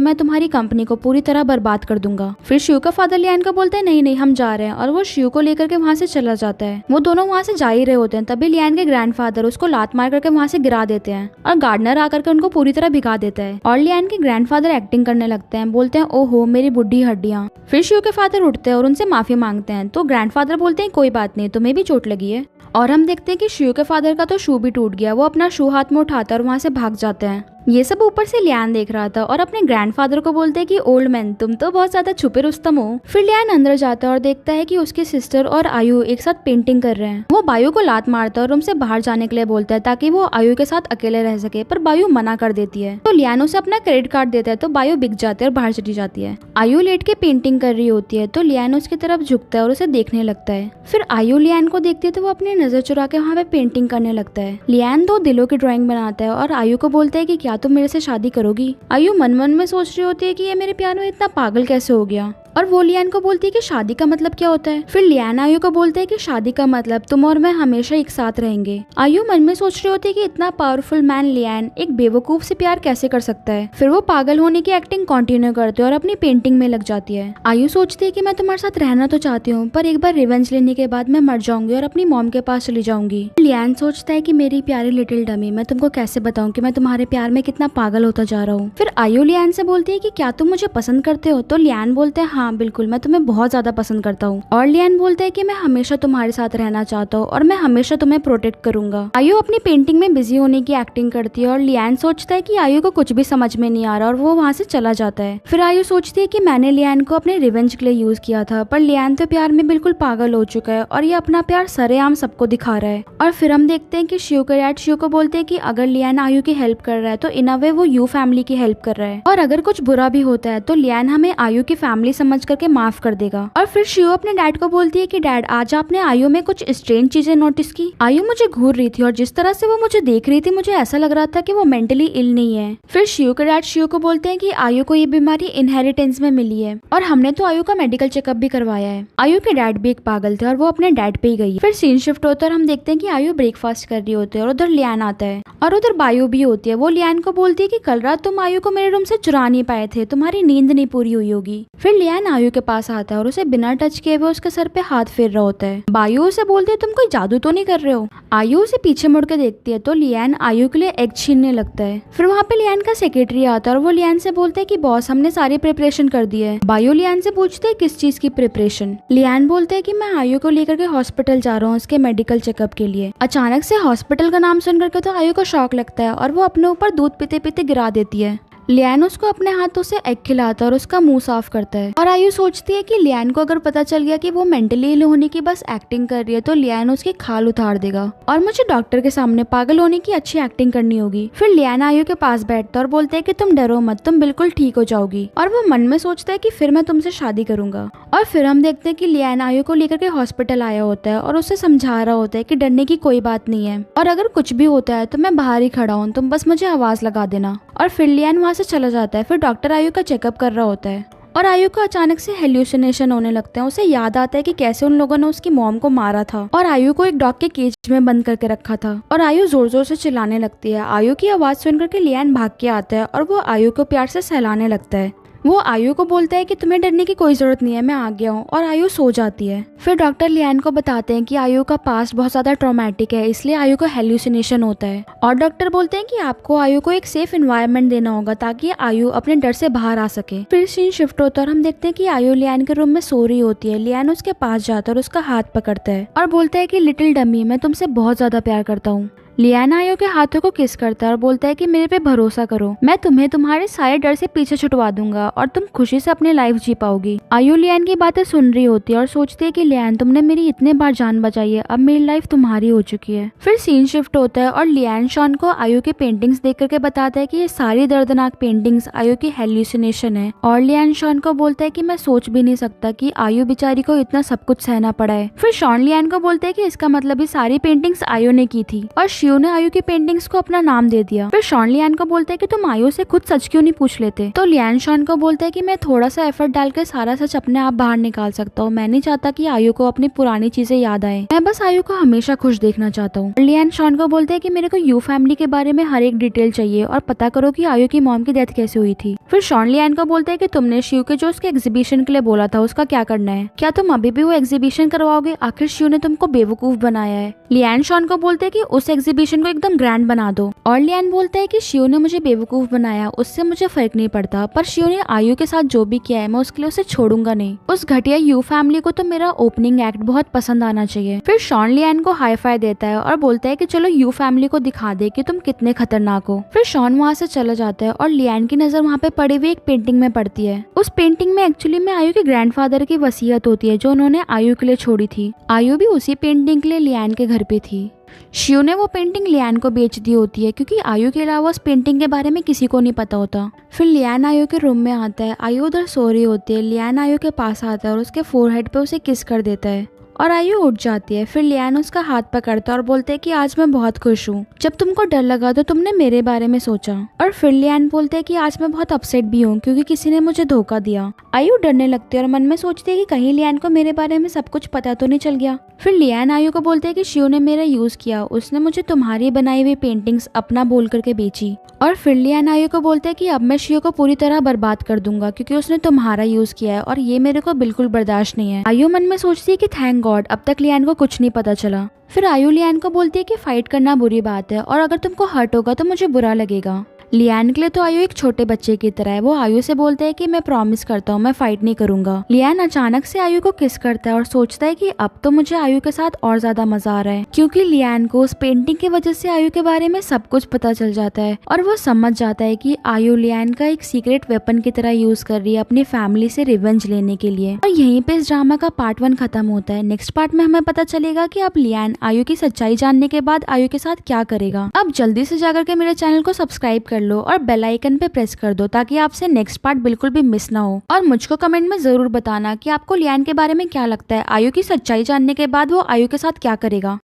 मैं तुम्हारी कंपनी को पूरी तरह बर्बाद कर दूंगा। फिर शियो का फादर लियान को बोलते हैं नहीं नहीं, हम जा रहे हैं और वो शियो को लेकर के वहाँ से चला जाता है। वो दोनों वहाँ से जा ही रहे होते हैं, तभी लियान के ग्रैंडफादर उसको लात मार करके वहाँ से गिरा देते हैं और गार्डनर आकर के उनको पूरी तरह भिगा देता है। और लियान के ग्रैंडफादर एक्टिंग करने लगते हैं, बोलते हैं ओहो मेरी बुढ़ी हड्डियां। फिर शियो के फादर उठते हैं और उनसे माफी मांगते हैं, तो ग्रैंडफादर बोलते हैं कोई बात नहीं, तुम्हें भी चोट लगी है। और हम देखते हैं कि शियो के फादर का तो शू भी टूट गया, वो अपना शू हाथ में उठाता और वहाँ से भाग जाते हैं। ये सब ऊपर से लियान देख रहा था और अपने ग्रैंडफादर को बोलते हैं कि ओल्ड मैन तुम तो बहुत ज्यादा छुपे रुस्तम हो। फिर लियान अंदर जाता है और देखता है कि उसकी सिस्टर और आयु एक साथ पेंटिंग कर रहे हैं। वो बायु को लात मारता है और उनसे बाहर जाने के लिए बोलता है ताकि वो आयु के साथ अकेले रह सके, पर बायु मना कर देती है। तो लियान उसे अपना क्रेडिट कार्ड देता है तो बायु बिक जाती है और बाहर चली जाती है। आयु लेट के पेंटिंग कर रही होती है तो लियान उसकी तरफ झुकता है और उसे देखने लगता है। फिर आयु लियान को देखती है तो वो अपनी नजर चुरा के वहाँ पे पेंटिंग करने लगता है। लियान 2 दिलों की ड्राइंग बनाता है और आयु को बोलता है कि क्या तुम मेरे से शादी करोगी। आयु मन मन में सोच रही होती है कि ये मेरे प्यार में इतना पागल कैसे हो गया। और वो लियान को बोलती है कि शादी का मतलब क्या होता है। फिर लियान आयु को बोलते है कि शादी का मतलब तुम और मैं हमेशा एक साथ रहेंगे। आयु मन में सोच रही होती है कि इतना पावरफुल मैन लियान एक बेवकूफ से प्यार कैसे कर सकता है। फिर वो पागल होने की एक्टिंग कंटिन्यू करती है और अपनी पेंटिंग में लग जाती है। आयु सोचती है कि मैं तुम्हारे साथ रहना तो चाहती हूँ, पर एक बार रिवेंज लेने के बाद मैं मर जाऊंगी और अपनी मॉम के पास चली जाऊंगी। लियान सोचता है कि मेरी प्यारी लिटिल डमी, मैं तुमको कैसे बताऊं कि मैं तुम्हारे प्यार में कितना पागल होता जा रहा हूँ। फिर आयु लियान से बोलती है कि क्या तुम मुझे पसंद करते हो। तो लियान बोलते हैं हाँ बिल्कुल, मैं तुम्हें बहुत ज्यादा पसंद करता हूँ। और लियान बोलते हैं कि मैं हमेशा तुम्हारे साथ रहना चाहता हूँ और मैं हमेशा तुम्हें प्रोटेक्ट करूंगा। आयु अपनी पेंटिंग में बिजी होने की एक्टिंग करती है और लियान सोचता है कि आयु को कुछ भी समझ में नहीं आ रहा और वो वहाँ से चला जाता है। फिर आयु सोचती है कि मैंने लियान को अपने रिवेंज के लिए यूज किया था, पर लियान तो प्यार में बिल्कुल पागल हो चुका है और ये अपना प्यार सरेआम सबको दिखा रहा है। और फिर हम देखते हैं कि शियो के डैड शियो को बोलते हैं कि अगर लियान आयु की हेल्प कर रहा है तो इन अ वे वो यू फैमिली की हेल्प कर रहा है, और अगर कुछ बुरा भी होता है तो लियान हमें आयु की फैमिली समझ करके माफ कर देगा। और फिर शियो अपने डैड को बोलती है कि डैड आज आपने आयु में कुछ स्ट्रेंज चीजें नोटिस की। आयु मुझे घूर रही थी और जिस तरह से वो मुझे देख रही थी मुझे ऐसा लग रहा था कि वो मेंटली इल नहीं है। फिर शियो के डैड शियो को बोलते हैं कि आयु को ये बीमारी इनहेरिटेंस में मिली है और हमने तो आयु का मेडिकल चेकअप भी करवाया है। आयु के डैड भी एक पागल थे और वो अपने डैड पे ही गई। फिर सीन शिफ्ट होता है और हम देखते हैं कि आयु ब्रेकफास्ट कर रही होती है और उधर लियान आता है और उधर बायु भी होती है। वो लियान को बोलती है कि कल रात तुम आयु को मेरे रूम से चुरा नहीं पाए थे, तुम्हारी नींद नहीं पूरी हुई होगी। फिर लियान आयु के पास आता है और उसे बिना टच किए हुए उसके सर पे हाथ फेर रहा होता है। बायु उसे बोलती है तुम कोई जादू तो नहीं कर रहे हो। आयु उसे पीछे मुड़ के देखती है तो लियान आयु के लिए एग छीनने लगता है। फिर वहाँ पे लियान का सेक्रेटरी आता है और वो लियान से बोलता है कि बॉस हमने सारी प्रिपरेशन कर दी है। बायु लियान से पूछते है किस चीज की प्रिपरेशन। लियान बोलते है कि मैं आयु को लेकर के हॉस्पिटल जा रहा हूँ उसके मेडिकल चेकअप के लिए। अचानक से हॉस्पिटल का नाम सुन करके तो आयु को शॉक लगता है और वो अपने ऊपर दूध पीते पीते गिरा देती है। लियान उसको अपने हाथों से एग खिलाता है और उसका मुंह साफ करता है। और आयु सोचती है कि लियान को अगर पता चल गया कि वो मेंटली इल होने की बस एक्टिंग कर रही है तो लियान उसकी खाल उतार देगा और मुझे डॉक्टर के सामने पागल होने की अच्छी एक्टिंग करनी होगी। फिर लियान आयु के पास बैठता है और बोलता है कि तुम डरो मत, तुम बिल्कुल ठीक हो जाओगी। और वो मन में सोचता है कि फिर मैं तुमसे शादी करूंगा। और फिर हम देखते हैं कि लियान आयु को लेकर के हॉस्पिटल आया होता है और उसे समझा रहा होता है कि डरने की कोई बात नहीं है और अगर कुछ भी होता है तो मैं बाहर ही खड़ा हूँ, तुम बस मुझे आवाज लगा देना। और फिर लियान वहाँ से चला जाता है। फिर डॉक्टर आयु का चेकअप कर रहा होता है और आयु को अचानक से हेल्यूसिनेशन होने लगते हैं। उसे याद आता है कि कैसे उन लोगों ने उसकी मॉम को मारा था और आयु को एक डॉग के केज में बंद करके रखा था। और आयु जोर जोर से चिल्लाने लगती है। आयु की आवाज सुनकर के लियान भाग के आता है और वो आयु को प्यार से सहलाने लगता है। वो आयु को बोलता है कि तुम्हें डरने की कोई जरूरत नहीं है, मैं आ गया हूँ। और आयु सो जाती है। फिर डॉक्टर लियान को बताते हैं कि आयु का पास्ट बहुत ज्यादा ट्रॉमेटिक है, इसलिए आयु को हेल्यूसिनेशन होता है। और डॉक्टर बोलते हैं कि आपको आयु को एक सेफ एनवायरनमेंट देना होगा ताकि आयु अपने डर से बाहर आ सके। फिर सीन शिफ्ट होता है और हम देखते हैं कि आयु लियान के रूम में सो रही होती है। लियान उसके पास जाता है और उसका हाथ पकड़ता है और बोलता है कि लिटिल डमी, मैं तुमसे बहुत ज्यादा प्यार करता हूँ। लियान आयु के हाथों को किस करता है और बोलता है कि मेरे पे भरोसा करो, मैं तुम्हें तुम्हारे सारे डर से पीछे छुटवा दूंगा और तुम खुशी से अपनी लाइफ जी पाओगी। आयु लियान की बातें सुन रही होती है और सोचती है कि लियान, तुमने मेरी इतने बार जान बचाई है, अब मेरी लाइफ तुम्हारी हो चुकी है। फिर सीन शिफ्ट होता है और लियान शॉन को आयु की पेंटिंग्स देख करके बताता है कि ये सारी दर्दनाक पेंटिंग्स आयु की हेल्यूसिनेशन है। और लियान शॉन को बोलता है कि मैं सोच भी नहीं सकता कि आयु बेचारी को इतना सब कुछ सहना पड़ा है। फिर शॉन लियान को बोलते है कि इसका मतलब ये सारी पेंटिंग्स आयु ने की थी और शिव ने आयु की पेंटिंग्स को अपना नाम दे दिया। फिर शॉन लियान को बोलता है कि तुम आयु से खुद सच क्यों नहीं पूछ लेते। तो लियान शॉन को बोलता है कि मैं थोड़ा सा एफर्ट डालकर सारा सच अपने आप बाहर निकाल सकता हूँ, मैं नहीं चाहता कि आयु को अपनी पुरानी चीजें याद आए, मैं बस आयु को हमेशा खुश देखना चाहता हूँ। लियान शॉन को बोलते है कि मेरे को यू फैमिली के बारे में हर एक डिटेल चाहिए और पता करो कि आयु की मॉम की डेथ कैसे हुई थी। फिर शॉन लियान को बोलते है कि तुमने शिव के जो उसके एग्जीबिशन के लिए बोला था उसका क्या करना है, क्या तुम अभी भी वो एग्जीबिशन करवाओगे, आखिर शिव ने तुमको बेवकूफ बनाया है। लियान शॉन को बोलते है कि उस एग्जीबिशन को एकदम ग्रैंड बना दो। और लियान बोलता है कि शिव ने मुझे बेवकूफ बनाया, उससे मुझे फर्क नहीं पड़ता, पर शिव ने आयु के साथ जो भी किया है मैं उसके लिए उसे छोड़ूंगा नहीं। उस घटिया यू फैमिली को तो मेरा ओपनिंग एक्ट बहुत पसंद आना चाहिए। फिर शॉन लियान को हाई फाई देता है और बोलता है कि चलो यू फैमिली को दिखा दे कि तुम कितने खतरनाक हो। फिर शॉन वहाँ से चला जाता है और लियान की नजर वहाँ पे पड़ी हुई एक पेंटिंग में पड़ती है। उस पेंटिंग में एक्चुअली में आयु के ग्रैंडफादर की वसीयत होती है जो उन्होंने आयु के लिए छोड़ी थी। आयु भी उसी पेंटिंग के लिए लियान के घर पे थी। शिव ने वो पेंटिंग लियान को बेच दी होती है क्योंकि आयु के अलावा उस पेंटिंग के बारे में किसी को नहीं पता होता। फिर लियान आयु के रूम में आता है। आयु उधर सो रही होती है। लियान आयु के पास आता है और उसके फोरहेड पे उसे किस कर देता है और आयु उठ जाती है। फिर लियान उसका हाथ पकड़ता है और बोलते है कि आज मैं बहुत खुश हूँ, जब तुमको डर लगा तो तुमने मेरे बारे में सोचा। और फिर लियान बोलते है कि आज मैं बहुत अपसेट भी हूँ क्योंकि किसी ने मुझे धोखा दिया। आयु डरने लगती है और मन में सोचती है कि कहीं लियान को मेरे बारे में सब कुछ पता तो नहीं चल गया। फिर लियान आयु को बोलते है कि शिव ने मेरा यूज किया, उसने मुझे तुम्हारी बनाई हुई पेंटिंग्स अपना बोल करके बेची। और फिर लियान आयु को बोलते है कि अब मैं शिव को पूरी तरह बर्बाद कर दूंगा क्योंकि उसने तुम्हारा यूज किया है और ये मेरे को बिल्कुल बर्दाश्त नहीं है। आयु मन में सोचती है कि थैंक गॉड अब तक लियान को कुछ नहीं पता चला। फिर आयु लियान को बोलती है कि फाइट करना बुरी बात है और अगर तुमको हर्ट होगा तो मुझे बुरा लगेगा। लियान के लिए तो आयु एक छोटे बच्चे की तरह है। वो आयु से बोलता है कि मैं प्रॉमिस करता हूँ मैं फाइट नहीं करूंगा। लियान अचानक से आयु को किस करता है और सोचता है कि अब तो मुझे आयु के साथ और ज्यादा मजा आ रहा है क्योंकि लियान को उस पेंटिंग की वजह से आयु के बारे में सब कुछ पता चल जाता है और वो समझ जाता है कि आयु लियान का एक सीक्रेट वेपन की तरह यूज कर रही है अपनी फैमिली से रिवेंज लेने के लिए। और यहीं पे इस ड्रामा का पार्ट 1 खत्म होता है। नेक्स्ट पार्ट में हमें पता चलेगा कि अब लियान आयु की सच्चाई जानने के बाद आयु के साथ क्या करेगा। अब जल्दी से जाकर के मेरे चैनल को सब्सक्राइब कर लो और बेल आइकन पे प्रेस कर दो ताकि आपसे नेक्स्ट पार्ट बिल्कुल भी मिस ना हो। और मुझको कमेंट में जरूर बताना कि आपको लियान के बारे में क्या लगता है, आयु की सच्चाई जानने के बाद वो आयु के साथ क्या करेगा।